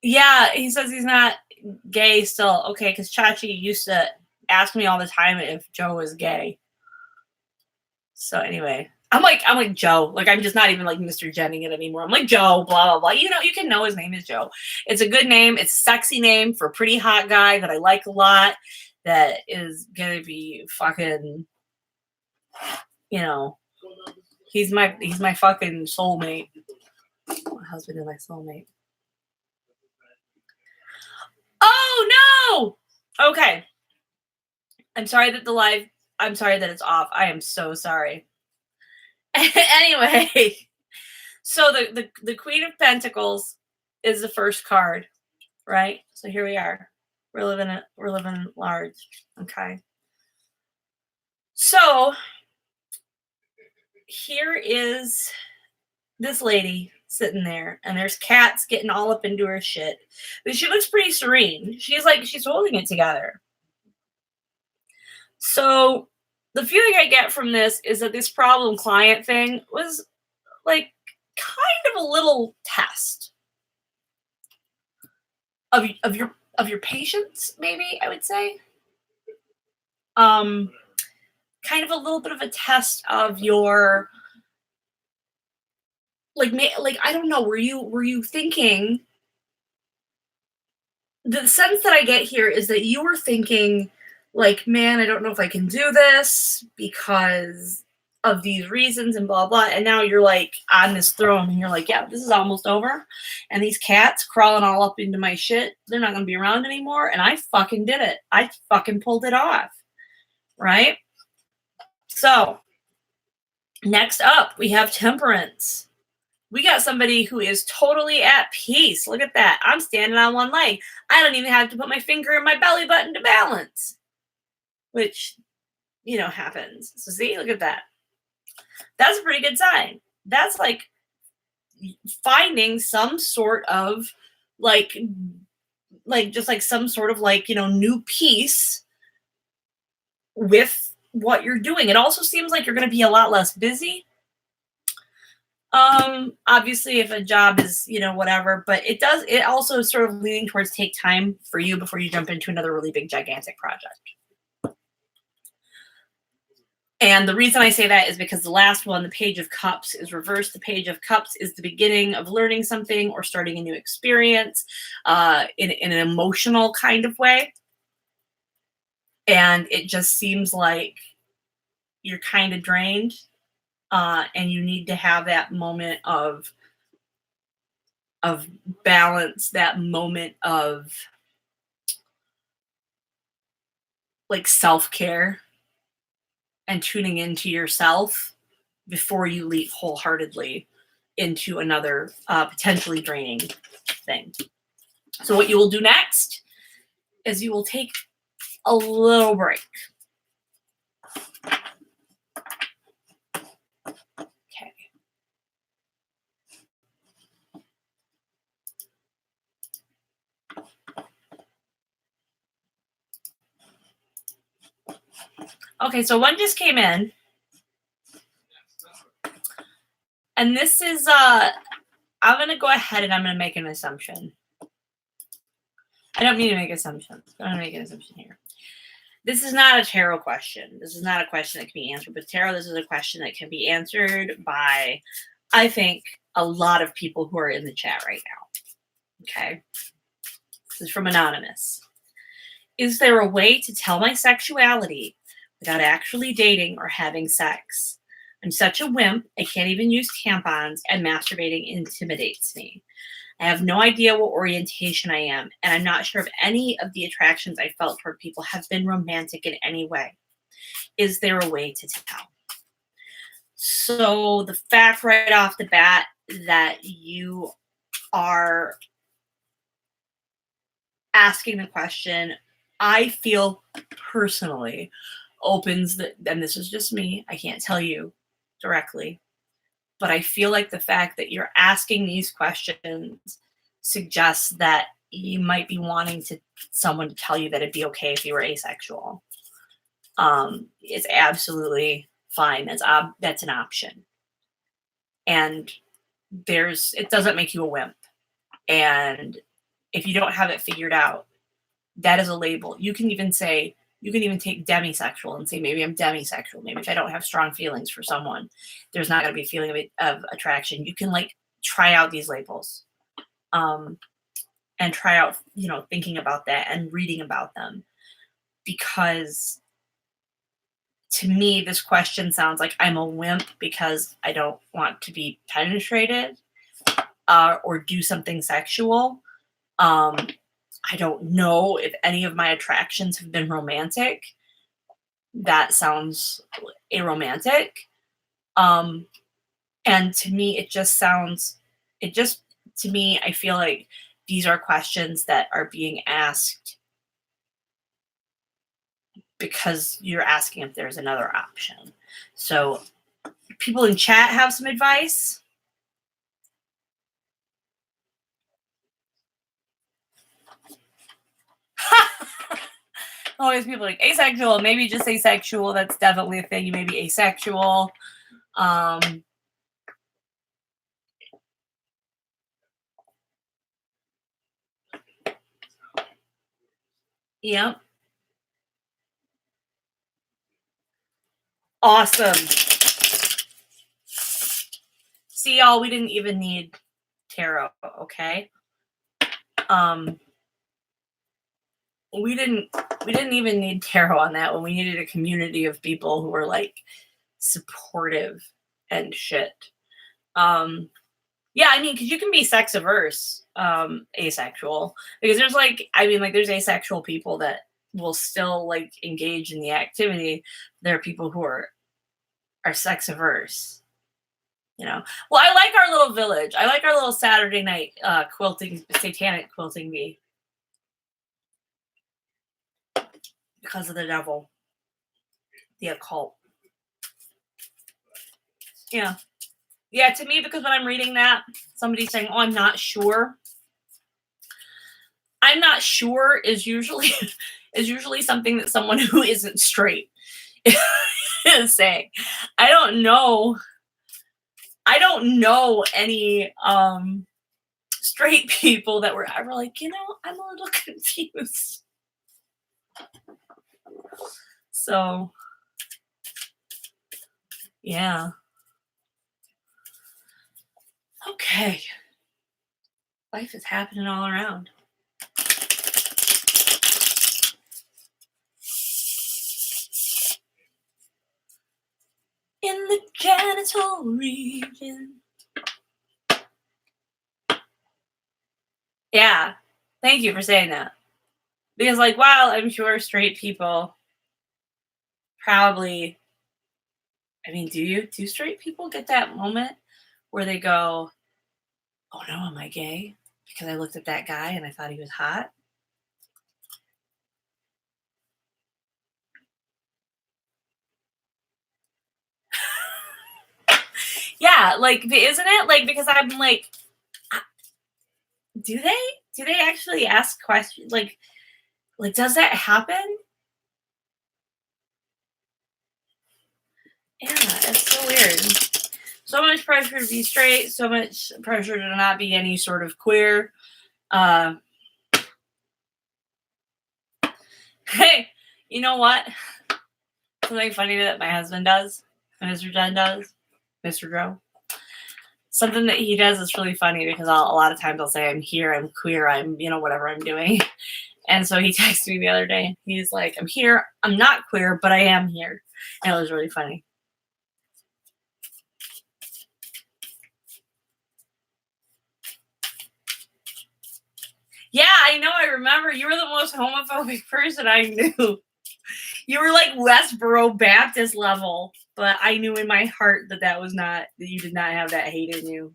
yeah, he says he's not gay still. Okay, because Chachi used to ask me all the time if Joe was gay. So anyway, I'm like Joe. Like, I'm just not even like Mr. Jenning it anymore. I'm like Joe, blah, blah, blah. You know, you can know his name is Joe. It's a good name. It's a sexy name for a pretty hot guy that I like a lot. That is going to be fucking, you know, he's my fucking soulmate. My husband is my soulmate. Oh, no! Okay. I'm sorry that it's off. I am so sorry. Anyway, so the Queen of Pentacles is the first card, right? So here we are. We're living large. Okay. So here is this lady sitting there, and there's cats getting all up into her shit. But she looks pretty serene. She's holding it together. So the feeling I get from this is that this problem client thing was like kind of a little test of your patience, maybe I would say. Kind of a little bit of a test of your like I don't know, were you thinking, the sense that I get here is that you were thinking like, man, I don't know if I can do this because of these reasons and blah, blah. And now you're like on this throne and you're like, yeah, this is almost over. And these cats crawling all up into my shit, they're not going to be around anymore. And I fucking did it. I fucking pulled it off. Right? So next up, we have temperance. We got somebody who is totally at peace. Look at that. I'm standing on one leg. I don't even have to put my finger in my belly button to balance, which, happens. So see, look at that. That's a pretty good sign. That's like finding some sort of just like some sort of new peace with what you're doing. It also seems like you're going to be a lot less busy. Obviously if a job is, whatever, but it also is sort of leaning towards take time for you before you jump into another really big, gigantic project. And the reason I say that is because the last one, the Page of Cups, is reversed. The Page of Cups is the beginning of learning something or starting a new experience in an emotional kind of way. And it just seems like you're kind of drained and you need to have that moment of balance, that moment of like self-care and tuning into yourself before you leap wholeheartedly into another potentially draining thing. So what you will do next is you will take a little break. Okay. Okay, so one just came in. And this is, I'm going to go ahead and I'm going to make an assumption. I don't mean to make assumptions. I'm going to make an assumption here. This is not a tarot question. This is not a question that can be answered with tarot. This is a question that can be answered by, I think, a lot of people who are in the chat right now. Okay. This is from Anonymous. Is there a way to tell my sexuality without actually dating or having sex? I'm such a wimp, I can't even use tampons, and masturbating intimidates me. I have no idea what orientation I am, and I'm not sure if any of the attractions I felt toward people have been romantic in any way. Is there a way to tell? So the fact right off the bat that you are asking the question, I feel personally opens the, and this is just me, I can't tell you directly, but I feel like the fact that you're asking these questions suggests that you might be wanting someone to tell you that it'd be okay if you were asexual. It's absolutely fine. That's an option. And it doesn't make you a wimp. And if you don't have it figured out, that is a label. You can even take demisexual and say, maybe I'm demisexual. Maybe if I don't have strong feelings for someone, there's not going to be a feeling of attraction. You can try out these labels and try out, thinking about that and reading about them. Because to me, this question sounds like I'm a wimp because I don't want to be penetrated or do something sexual. I don't know if any of my attractions have been romantic. That sounds aromantic. And to me, I feel like these are questions that are being asked because you're asking if there's another option. So people in chat have some advice. Always people like asexual, maybe just asexual. That's definitely a thing. You may be asexual. Yep. Awesome. See, y'all, we didn't even need tarot, okay? We didn't even need tarot on that one. We needed a community of people who were supportive and shit. Yeah, I mean, because you can be sex averse, asexual, because there's there's asexual people that will still engage in the activity. There are people who are are sex averse. You know. Well, I like our little village. I like our little Saturday night quilting, satanic quilting bee. Because of the devil. The occult. Yeah. Yeah, to me, because when I'm reading that, somebody's saying, oh, I'm not sure. I'm not sure is usually something that someone who isn't straight is saying. I don't know any straight people that were ever like, you know, I'm a little confused. So yeah. Okay. Life is happening all around. In the genital region. Yeah. Thank you for saying that. Because, like, while I'm sure straight people probably, I mean, do straight people get that moment where they go, oh no, am I gay? Because I looked at that guy and I thought he was hot. Yeah, like, isn't it? Like, because I'm like, do they actually ask questions? Like, does that happen? Yeah, it's so weird. So much pressure to be straight, so much pressure to not be any sort of queer. Hey, you know what? Something funny that my husband does, Mr. Jen does, Mr. Joe. Something that he does is really funny because a lot of times I'll say, I'm here, I'm queer, I'm, you know, whatever I'm doing. And so he texted me the other day. He's like, I'm here, I'm not queer, but I am here. And it was really funny. Yeah, I know. I remember. You were the most homophobic person I knew. You were like Westboro Baptist level, but I knew in my heart that was not, that you did not have that hate in you.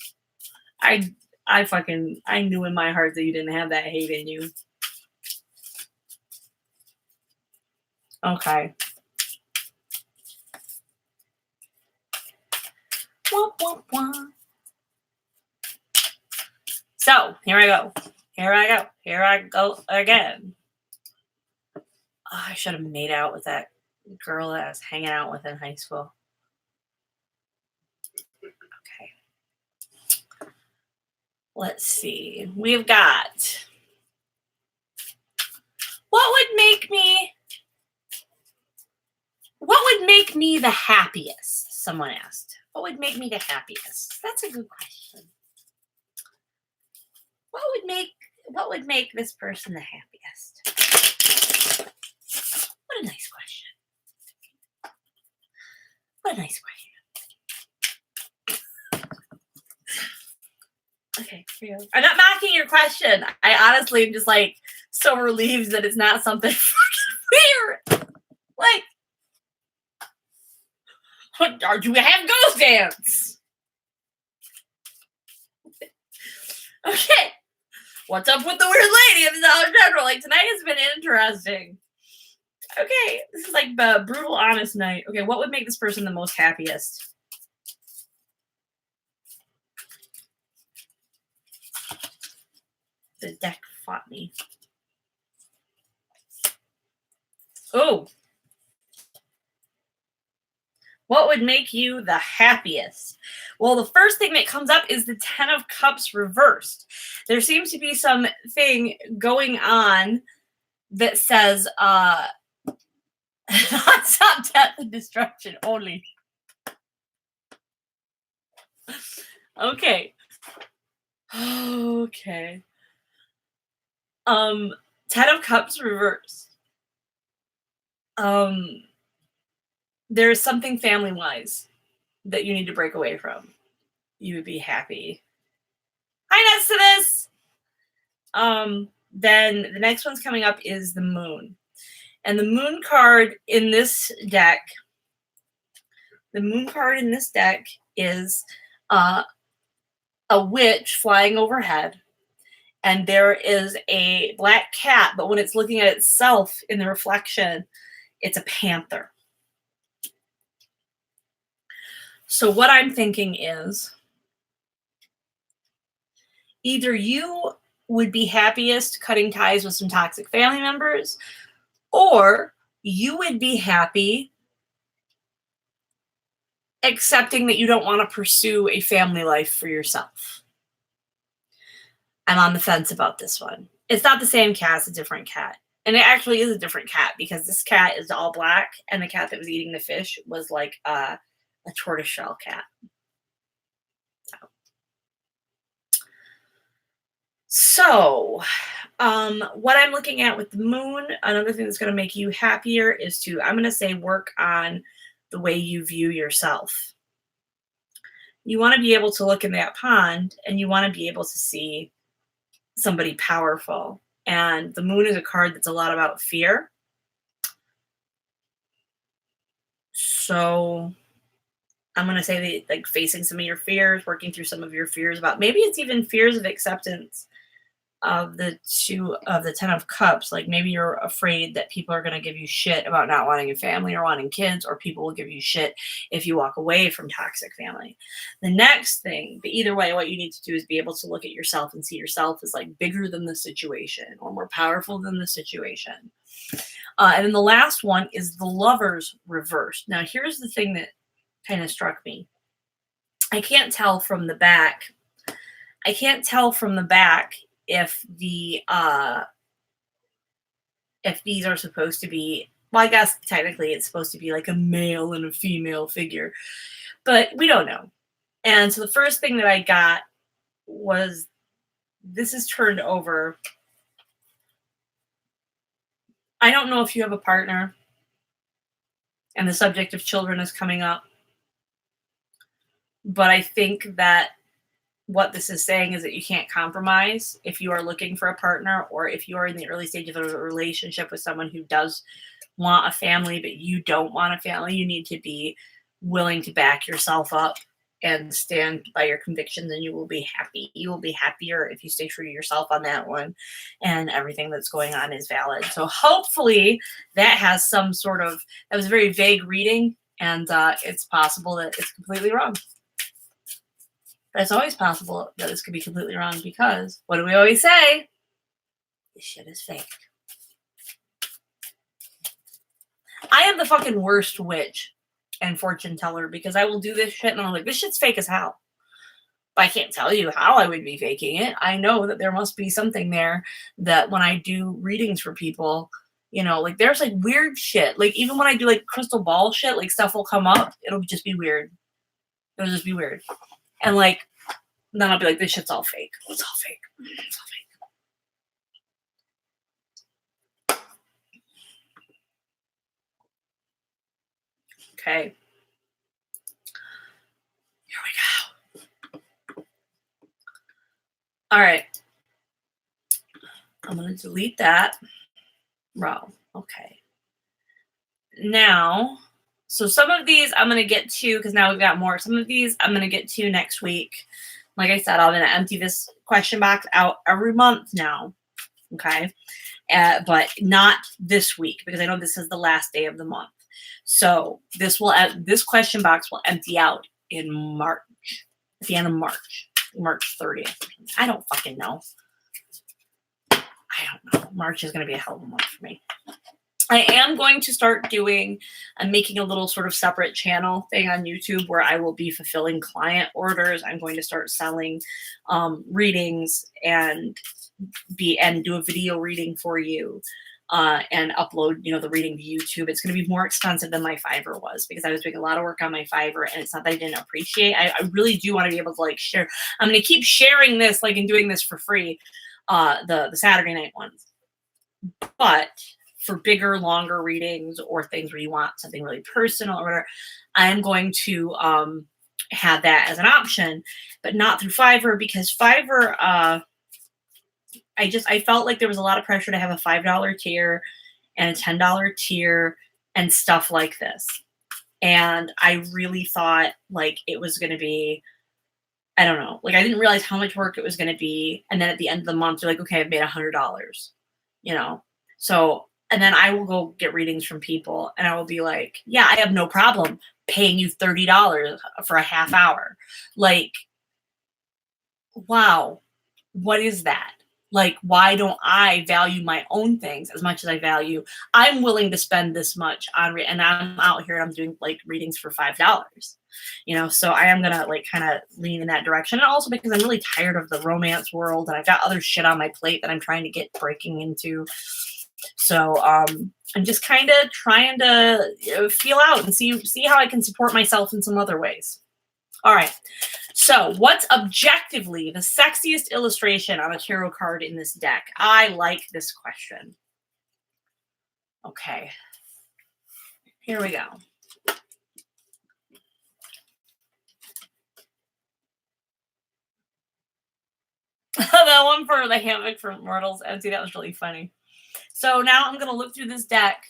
I knew in my heart that you didn't have that hate in you. Okay. Wah, wah, wah. So, here I go. Here I go again. Oh, I should have made out with that girl that I was hanging out with in high school. Okay. Let's see. We've got, what would make me the happiest? Someone asked. What would make me the happiest? That's a good question. What would make this person the happiest? What a nice question. What a nice question. Okay, here we go. I'm not mocking your question. I honestly am just like so relieved that it's not something fucking weird. Like, do we have ghost dance? Okay. What's up with the weird lady of the Dollar General? Like, tonight has been interesting. Okay, this is like a brutal honest night. Okay, what would make this person the most happiest? The deck fought me. Oh. What would make you the happiest? Well, the first thing that comes up is the 10 of Cups reversed. There seems to be something going on that says, stop, death, and destruction only. Okay. Okay. 10 of Cups reversed. There's something family-wise that you need to break away from. You would be happy. Hi, next to this. Then the next one's coming up is the Moon. And the Moon card in this deck The moon card in this deck is a witch flying overhead. And there is a black cat, but when it's looking at itself in the reflection, it's a panther. So what I'm thinking is either you would be happiest cutting ties with some toxic family members, or you would be happy accepting that you don't want to pursue a family life for yourself. I'm on the fence about this one. It's not the same cat, it's a different cat. And it actually is a different cat because this cat is all black and the cat that was eating the fish was like a tortoiseshell cat. So what I'm looking at with the moon, another thing that's going to make you happier is to, I'm going to say, work on the way you view yourself. You want to be able to look in that pond and you want to be able to see somebody powerful. And the moon is a card that's a lot about fear. So I'm going to say that, like, facing some of your fears, working through some of your fears about, maybe it's even fears of acceptance of the 10 of cups. Like maybe you're afraid that people are going to give you shit about not wanting a family or wanting kids, or people will give you shit if you walk away from toxic family. The next thing, but either way, what you need to do is be able to look at yourself and see yourself as like bigger than the situation or more powerful than the situation. And then the last one is the Lovers reversed. Now here's the thing that kind of struck me. I can't tell from the back if these are supposed to be, well, I guess technically it's supposed to be like a male and a female figure, but we don't know. And so the first thing that I got was, this is turned over. I don't know if you have a partner and the subject of children is coming up, but I think that what this is saying is that you can't compromise if you are looking for a partner, or if you are in the early stage of a relationship with someone who does want a family, but you don't want a family. You need to be willing to back yourself up and stand by your convictions, and you will be happy. You will be happier if you stay true to yourself on that one, and everything that's going on is valid. So hopefully that has some sort of, that was a very vague reading, and it's possible that it's completely wrong. But it's always possible that this could be completely wrong, because what do we always say? This shit is fake. I am the fucking worst witch and fortune teller, because I will do this shit and I'm like, this shit's fake as hell. But I can't tell you how I would be faking it. I know that there must be something there that when I do readings for people, you know, like there's like weird shit. Like even when I do like crystal ball shit, like stuff will come up. It'll just be weird. It'll just be weird. And like, then I'll be like, this shit's all fake. It's all fake. It's all fake. Okay. Here we go. All right. I'm going to delete that row. Okay. Now, so some of these I'm going to get to, because now we've got more. Some of these I'm going to get to next week. Like I said, I'm going to empty this question box out every month now. Okay. But not this week, because I know this is the last day of the month. So this question box will empty out in March, at the end of March 30th. I don't fucking know. I don't know. March is going to be a hell of a month for me. I am going to start doing, I'm making a little sort of separate channel thing on YouTube where I will be fulfilling client orders. I'm going to start selling readings and do a video reading for you and upload, you know, the reading to YouTube. It's going to be more expensive than my Fiverr was, because I was doing a lot of work on my Fiverr, and it's not that I didn't appreciate. I really do want to be able to like share. I'm going to keep sharing this, like, and doing this for free, the Saturday night ones. But for bigger, longer readings or things where you want something really personal or whatever, I'm going to have that as an option, but not through Fiverr, because Fiverr, I felt like there was a lot of pressure to have a $5 tier and a $10 tier and stuff like this. And I really thought like it was going to be, I don't know, like I didn't realize how much work it was going to be. And then at the end of the month, you're like, okay, I've made $100, you know? So, and then I will go get readings from people and I will be like, yeah, I have no problem paying you $30 for a half hour. Like, wow, what is that? Like, why don't I value my own things as much as I value? I'm willing to spend this much on, and I'm out here and I'm doing like readings for $5, you know? So I am going to like kind of lean in that direction. And also because I'm really tired of the romance world and I've got other shit on my plate that I'm trying to get breaking into. So I'm just kind of trying to feel out and see how I can support myself in some other ways. All right. So what's objectively the sexiest illustration on a tarot card in this deck? I like this question. Okay. Here we go. That one for the hammock for mortals empty. That was really funny. So now I'm going to look through this deck.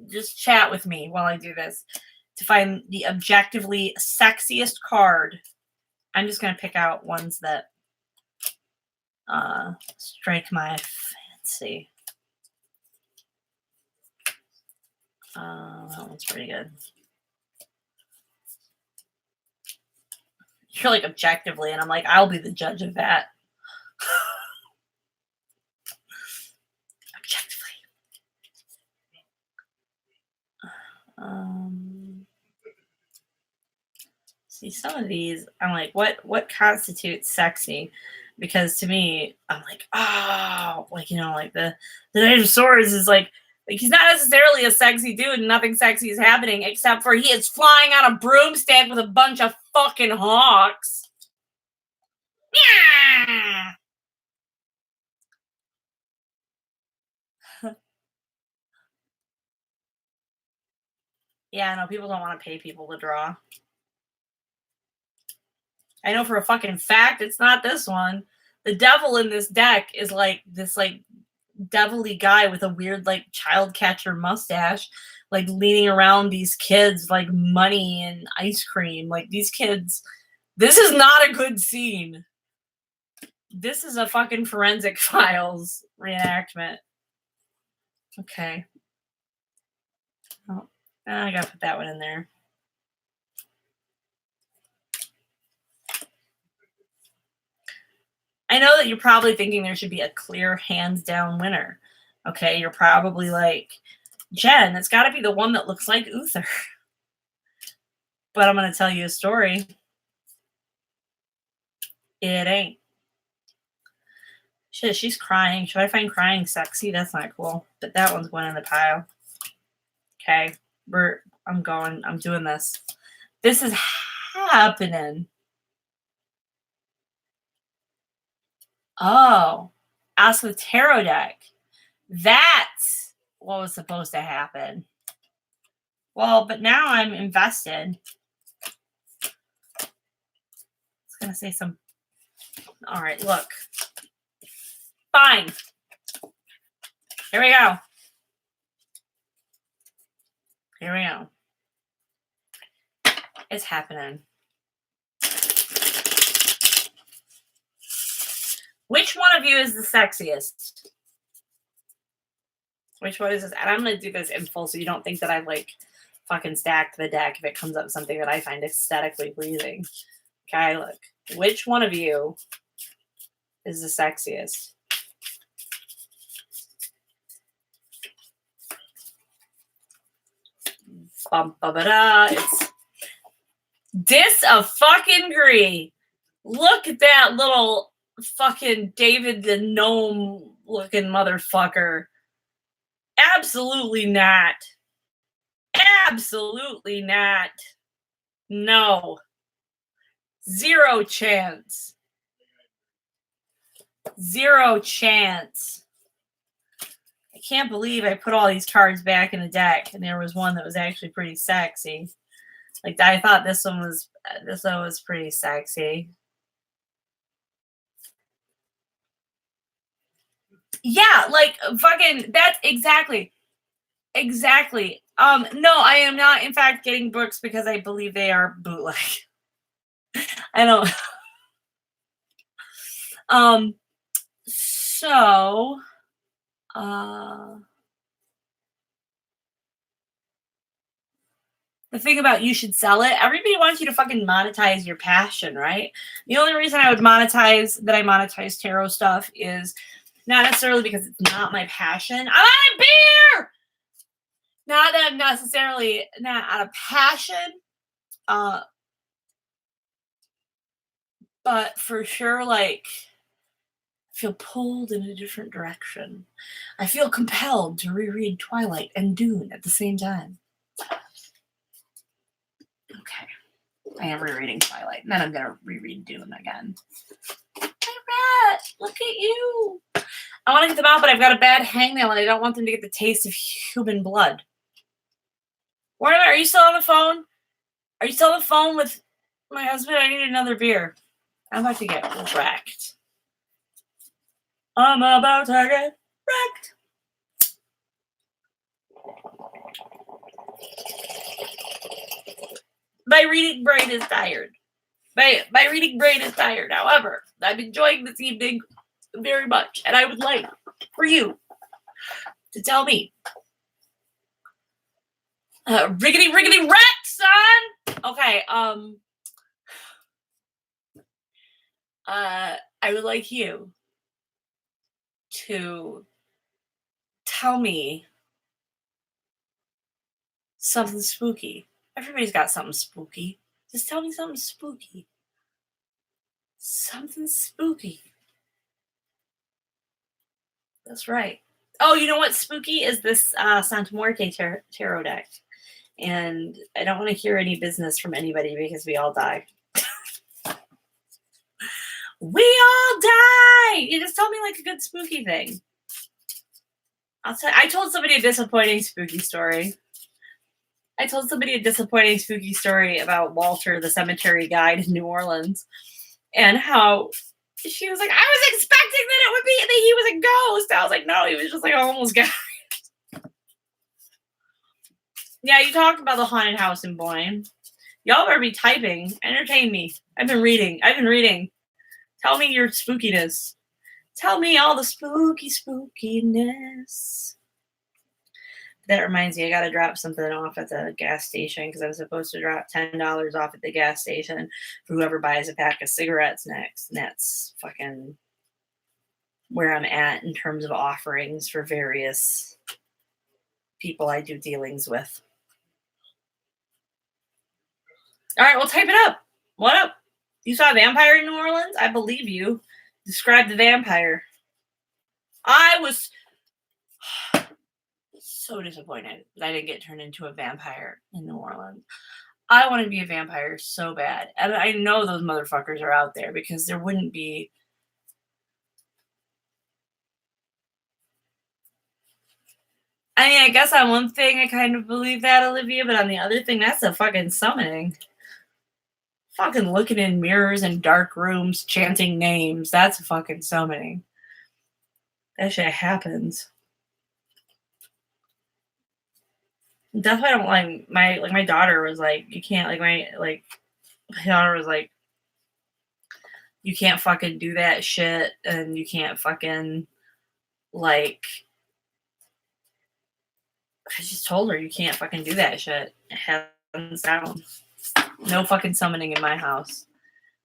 Just chat with me while I do this to find the objectively sexiest card. I'm just going to pick out ones that strike my fancy. That one's pretty good. You're like objectively, and I'm like, I'll be the judge of that. Objectively. See, some of these, I'm like, what constitutes sexy? Because to me, I'm like, oh, like, you know, like the Knight of Swords is like he's not necessarily a sexy dude and nothing sexy is happening except for he is flying on a broomstick with a bunch of fucking hawks. Yeah. Yeah, no, people don't want to pay people to draw. I know for a fucking fact it's not this one. The devil in this deck is like this like devilly guy with a weird like child catcher mustache, like leaning around these kids like money and ice cream. Like these kids, this is not a good scene. This is a fucking Forensic Files reenactment. Okay. Oh, I gotta put that one in there. I know that you're probably thinking there should be a clear hands down winner. Okay, you're probably like, Jen, it's got to be the one that looks like Uther. But I'm going to tell you a story. It ain't. Shit, she's crying. Should I find crying sexy? That's not cool. But that one's going in the pile. Okay, I'm doing this. This is happening. Oh, ask the tarot deck. That's what was supposed to happen. Well, but now I'm invested. It's going to say some. All right, look. Fine. Here we go. Here we go. It's happening. Which one of you is the sexiest? Which one is this? And I'm going to do this in full so you don't think that I've like fucking stacked the deck if it comes up with something that I find aesthetically pleasing. Okay, look. Which one of you is the sexiest? It's dis-a-fucking-gree. Look at that little fucking David the Gnome looking motherfucker. Absolutely not. Absolutely not. No. Zero chance. Zero chance. I can't believe I put all these cards back in the deck and there was one that was actually pretty sexy. Like I thought this one was pretty sexy. Yeah, like fucking that's exactly. Exactly. No, I am not, in fact, getting books because I believe they are bootleg. I don't. So, the thing about you should sell it, everybody wants you to fucking monetize your passion, right? The only reason I would monetize tarot stuff is not necessarily because it's not my passion. I'm out of beer! Not that I'm necessarily not out of passion, but for sure, like, I feel pulled in a different direction. I feel compelled to reread Twilight and Dune at the same time. Okay. I am rereading Twilight, and then I'm going to reread Dune again. Hey, Rat, look at you. I want to get them out, but I've got a bad hangnail, and I don't want them to get the taste of human blood. Warner, are you still on the phone? Are you still on the phone with my husband? I need another beer. I'm about to get wrecked. I'm about to get wrecked. My reading brain is tired. My reading brain is tired. However, I'm enjoying this evening very much, and I would like for you to tell me. Riggedy rat, son! Okay, I would like you to tell me something spooky. Everybody's got something spooky. Just tell me something spooky. Something spooky. That's right. Oh, you know what's spooky is this Santa Muerte tarot deck. And I don't want to hear any business from anybody because we all die. We all die! You just tell me like a good spooky thing. I told somebody a disappointing spooky story. I told somebody a disappointing spooky story about Walter, the cemetery guide in New Orleans, and how she was like, I was expecting that it would be that he was a ghost. I was like, no, he was just like a homeless guy. Yeah, you talked about the haunted house in Boyne. Y'all better be typing. Entertain me. I've been reading. Tell me your spookiness. Tell me all the spookiness. That reminds me, I got to drop something off at the gas station because I was supposed to drop $10 off at the gas station for whoever buys a pack of cigarettes next. And that's fucking where I'm at in terms of offerings for various people I do dealings with. All right, well, type it up. What up? You saw a vampire in New Orleans? I believe you. Describe the vampire. I was so disappointed that I didn't get turned into a vampire in New Orleans. I want to be a vampire so bad. And I know those motherfuckers are out there because there wouldn't be. I mean, I guess on one thing I kind of believe that, Olivia, but on the other thing, that's a fucking summoning. Fucking looking in mirrors in dark rooms, chanting names. That's a fucking summoning. That shit happens. That's why I don't like my daughter was like, you can't my daughter was like, you can't fucking do that shit, and you can't fucking like. I just told her you can't fucking do that shit. Hands down. No fucking summoning in my house.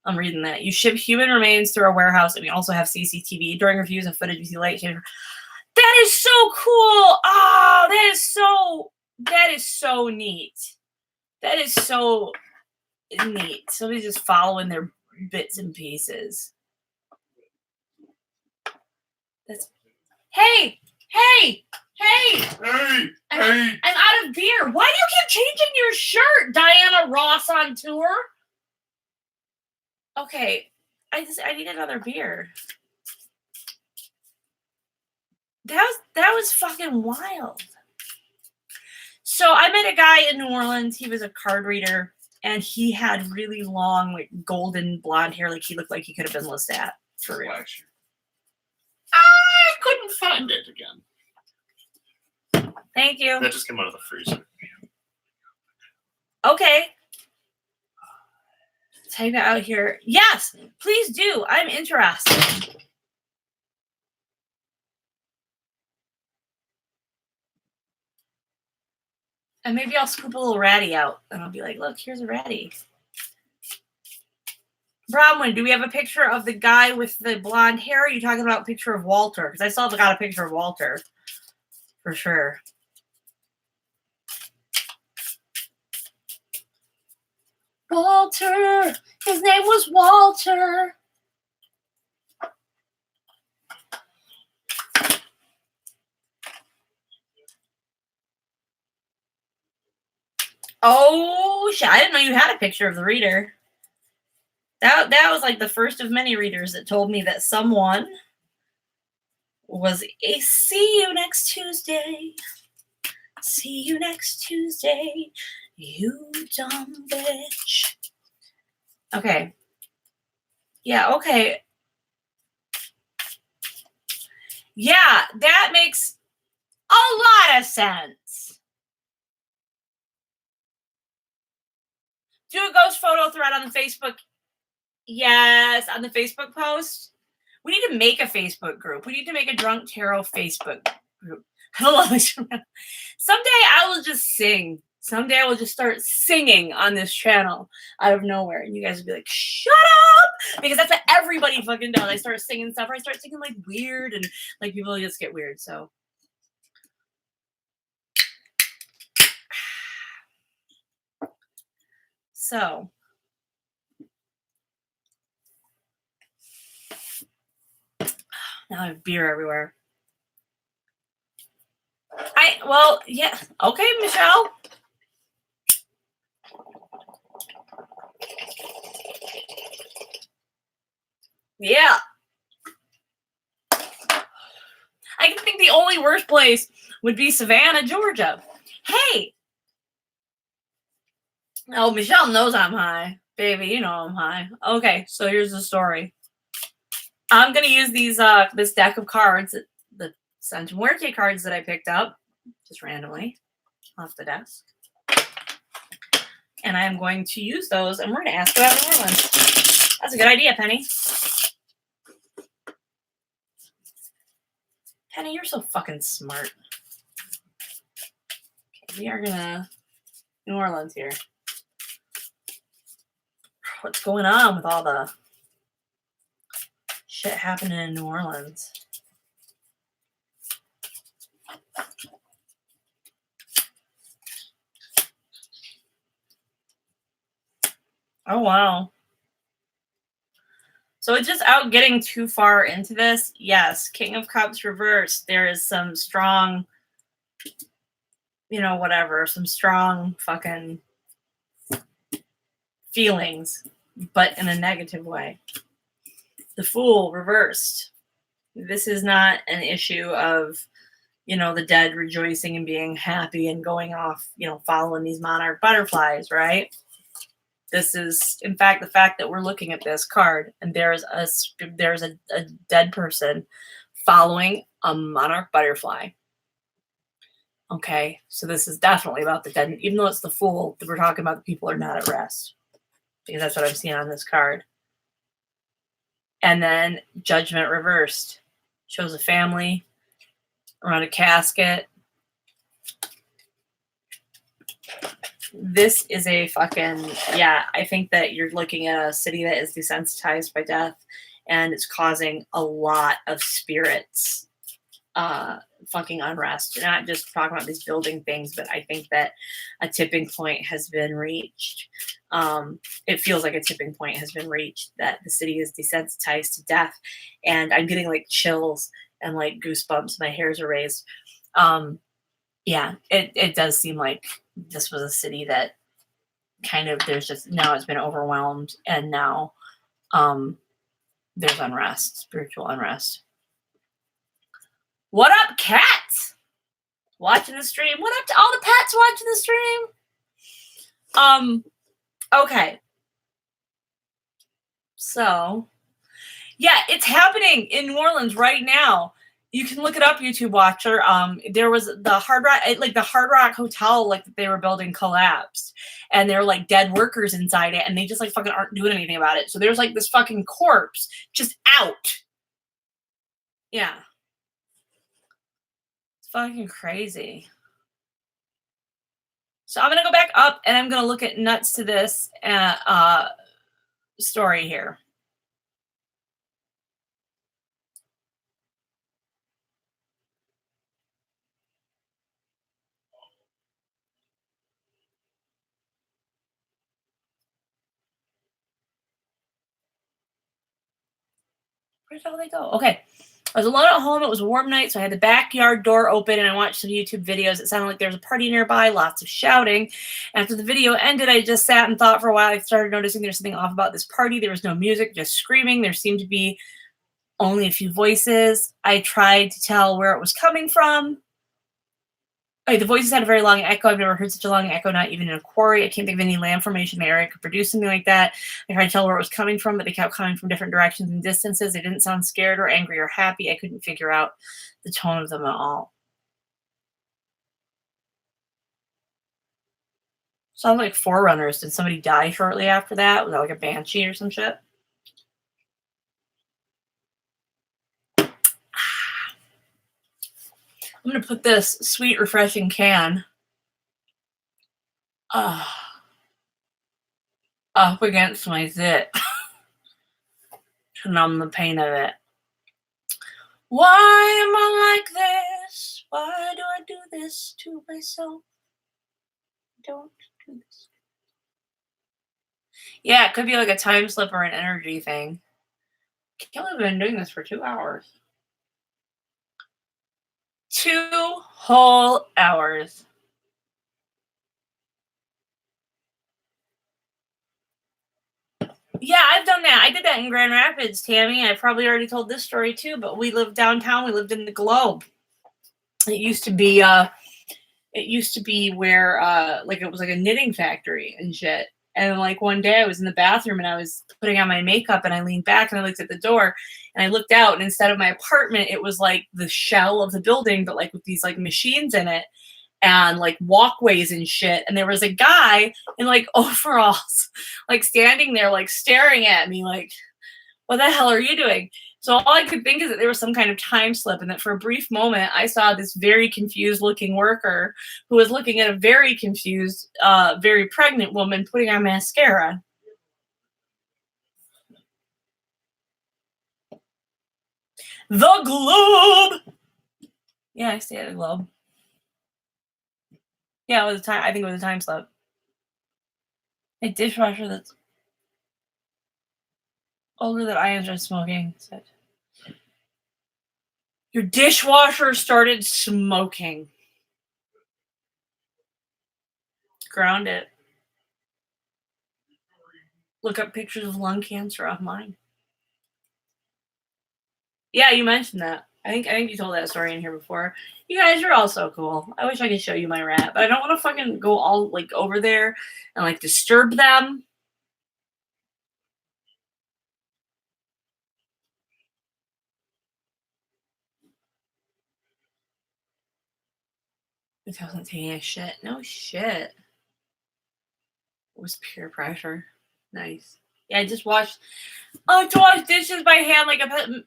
I'm reading that. You ship human remains through our warehouse, and we also have CCTV. During reviews and footage, we see light change. That is so cool. Oh, that is so neat. That is so neat. Somebody's just following their bits and pieces. That's Hey! I'm out of beer. Why do you keep changing your shirt, Diana Ross on tour? Okay, I need another beer. That was fucking wild. So I met a guy in New Orleans. He was a card reader, and he had really long, like golden blonde hair. Like he looked like he could have been Lestat for real. I couldn't find it again. Thank you. That just came out of the freezer. Okay. Type it out here. Yes, please do. I'm interested. And maybe I'll scoop a little ratty out and I'll be like, look, here's a ratty. Bronwyn, do we have a picture of the guy with the blonde hair? Or are you talking about a picture of Walter? Because I still got a picture of Walter. For sure. Walter. His name was Walter. Oh, shit. I didn't know you had a picture of the reader. That was like the first of many readers that told me that someone was a see you next Tuesday. See you next Tuesday, you dumb bitch. Okay. Yeah, okay. Yeah, that makes a lot of sense. Do a ghost photo thread on the Facebook. Yes, on the Facebook post. We need to make a Facebook group. We need to make a Drunk Tarot Facebook group. Someday I will just sing. Someday I will just start singing on this channel out of nowhere. And you guys will be like, shut up! Because that's what everybody fucking does. I start singing stuff, or I start singing like weird, and like people just get weird. So now I have beer everywhere. Yeah. Okay, Michelle. Yeah. I think the only worst place would be Savannah, Georgia. Hey. Oh, Michelle knows I'm high. Baby, you know I'm high. Okay, so here's the story. I'm going to use these this deck of cards, the Santa Muerte cards that I picked up just randomly off the desk. And I am going to use those, and we're going to ask about New Orleans. That's a good idea, Penny. Penny, you're so fucking smart. Okay, we are going to New Orleans here. What's going on with all the shit happening in New Orleans? Oh, wow. So it's just out getting too far into this. Yes, King of Cups reversed. There is some strong, some strong fucking feelings, but in a negative way. The Fool reversed. This is not an issue of, the dead rejoicing and being happy and going off, following these monarch butterflies, right? This is, in fact, the fact that we're looking at this card and there's a dead person following a monarch butterfly. Okay, so this is definitely about the dead. Even though it's the Fool, we're talking about the people are not at rest. Because that's what I'm seeing on this card. And then Judgment reversed. Shows a family around a casket. This is a fucking, I think that you're looking at a city that is desensitized by death, and it's causing a lot of spirits fucking unrest. Not just talking about these building things, but I think that a tipping point has been reached. It feels like a tipping point has been reached, that the city is desensitized to death, and I'm getting like chills and like goosebumps. My hairs are raised. It does seem like this was a city that kind of, now it's been overwhelmed, and now there's unrest, spiritual unrest. What up, cats? Watching the stream. What up to all the pets watching the stream? Okay. So, yeah, it's happening in New Orleans right now. You can look it up, YouTube watcher. There was the Hard Rock Hotel, like that they were building collapsed, and there were like dead workers inside it, and they just like fucking aren't doing anything about it. So there's like this fucking corpse just out. Yeah. It's fucking crazy. So I'm gonna go back up and I'm gonna look at nuts to this story here. Where did all they go? Okay. I was alone at home. It was a warm night, so I had the backyard door open and I watched some YouTube videos. It sounded like there was a party nearby, lots of shouting. After the video ended, I just sat and thought for a while. I started noticing there's something off about this party. There was no music, just screaming. There seemed to be only a few voices. I tried to tell where it was coming from. The voices had a very long echo. I've never heard such a long echo, not even in a quarry. I can't think of any land formation area that could produce something like that. I tried to tell where it was coming from, but they kept coming from different directions and distances. They didn't sound scared or angry or happy. I couldn't figure out the tone of them at all. Sounds like Forerunners. Did somebody die shortly after that? Was that like a banshee or some shit? I'm going to put this sweet, refreshing can up against my zit to numb the pain of it. Why am I like this? Why do I do this to myself? Don't do this. Yeah, it could be like a time slip or an energy thing. I can't believe I've been doing this for 2 hours. 2 whole hours. Yeah, I've done that. I did that in Grand Rapids, Tammy. I probably already told this story too, but we lived downtown. We lived in the Globe. It used to be where like it was like a knitting factory and shit. And like one day I was in the bathroom and I was putting on my makeup and I leaned back and I looked at the door and I looked out and instead of my apartment, it was like the shell of the building, but like with these like machines in it and like walkways and shit. And there was a guy in like overalls, like standing there, like staring at me, like, what the hell are you doing? So all I could think is that there was some kind of time slip and that for a brief moment, I saw this very confused looking worker who was looking at a very confused, very pregnant woman putting on mascara. The Globe! Yeah, I stay at the Globe. Yeah, it was a time. I think it was a time slip. A dishwasher that's older than I enjoy smoking said, your dishwasher started smoking. Ground it. Look up pictures of lung cancer online. Yeah, you mentioned that. I think you told that story in here before. You guys are all so cool. I wish I could show you my rat, but I don't want to fucking go all like over there and like disturb them. It wasn't taking a shit. No shit. It was peer pressure. Nice. Yeah, I just washed. Oh, to wash dishes by hand like a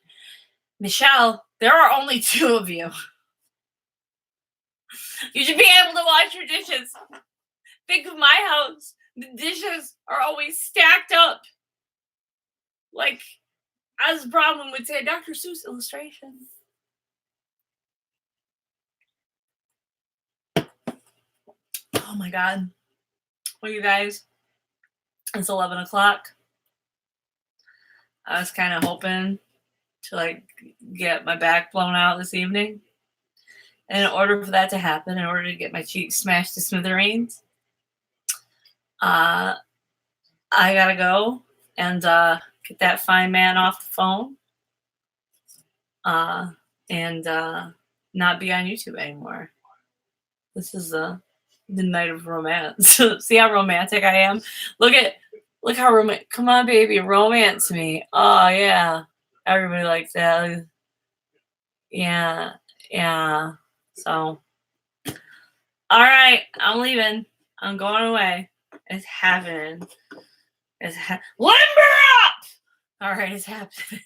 Michelle. There are only 2 of you. You should be able to wash your dishes. Think of my house. The dishes are always stacked up. Like, as Bronwyn would say, Dr. Seuss illustration. Oh my God. Well, you guys, it's 11 o'clock. I was kind of hoping to like get my back blown out this evening. And in order for that to happen, in order to get my cheeks smashed to smithereens, I gotta go and get that fine man off the phone and not be on YouTube anymore. This is the night of romance. See how romantic I am? Look how romantic. Come on, baby, romance me. Oh yeah, everybody likes that. Yeah. So, all right, I'm leaving. I'm going away. It's happening. Limber up! All right, it's happening.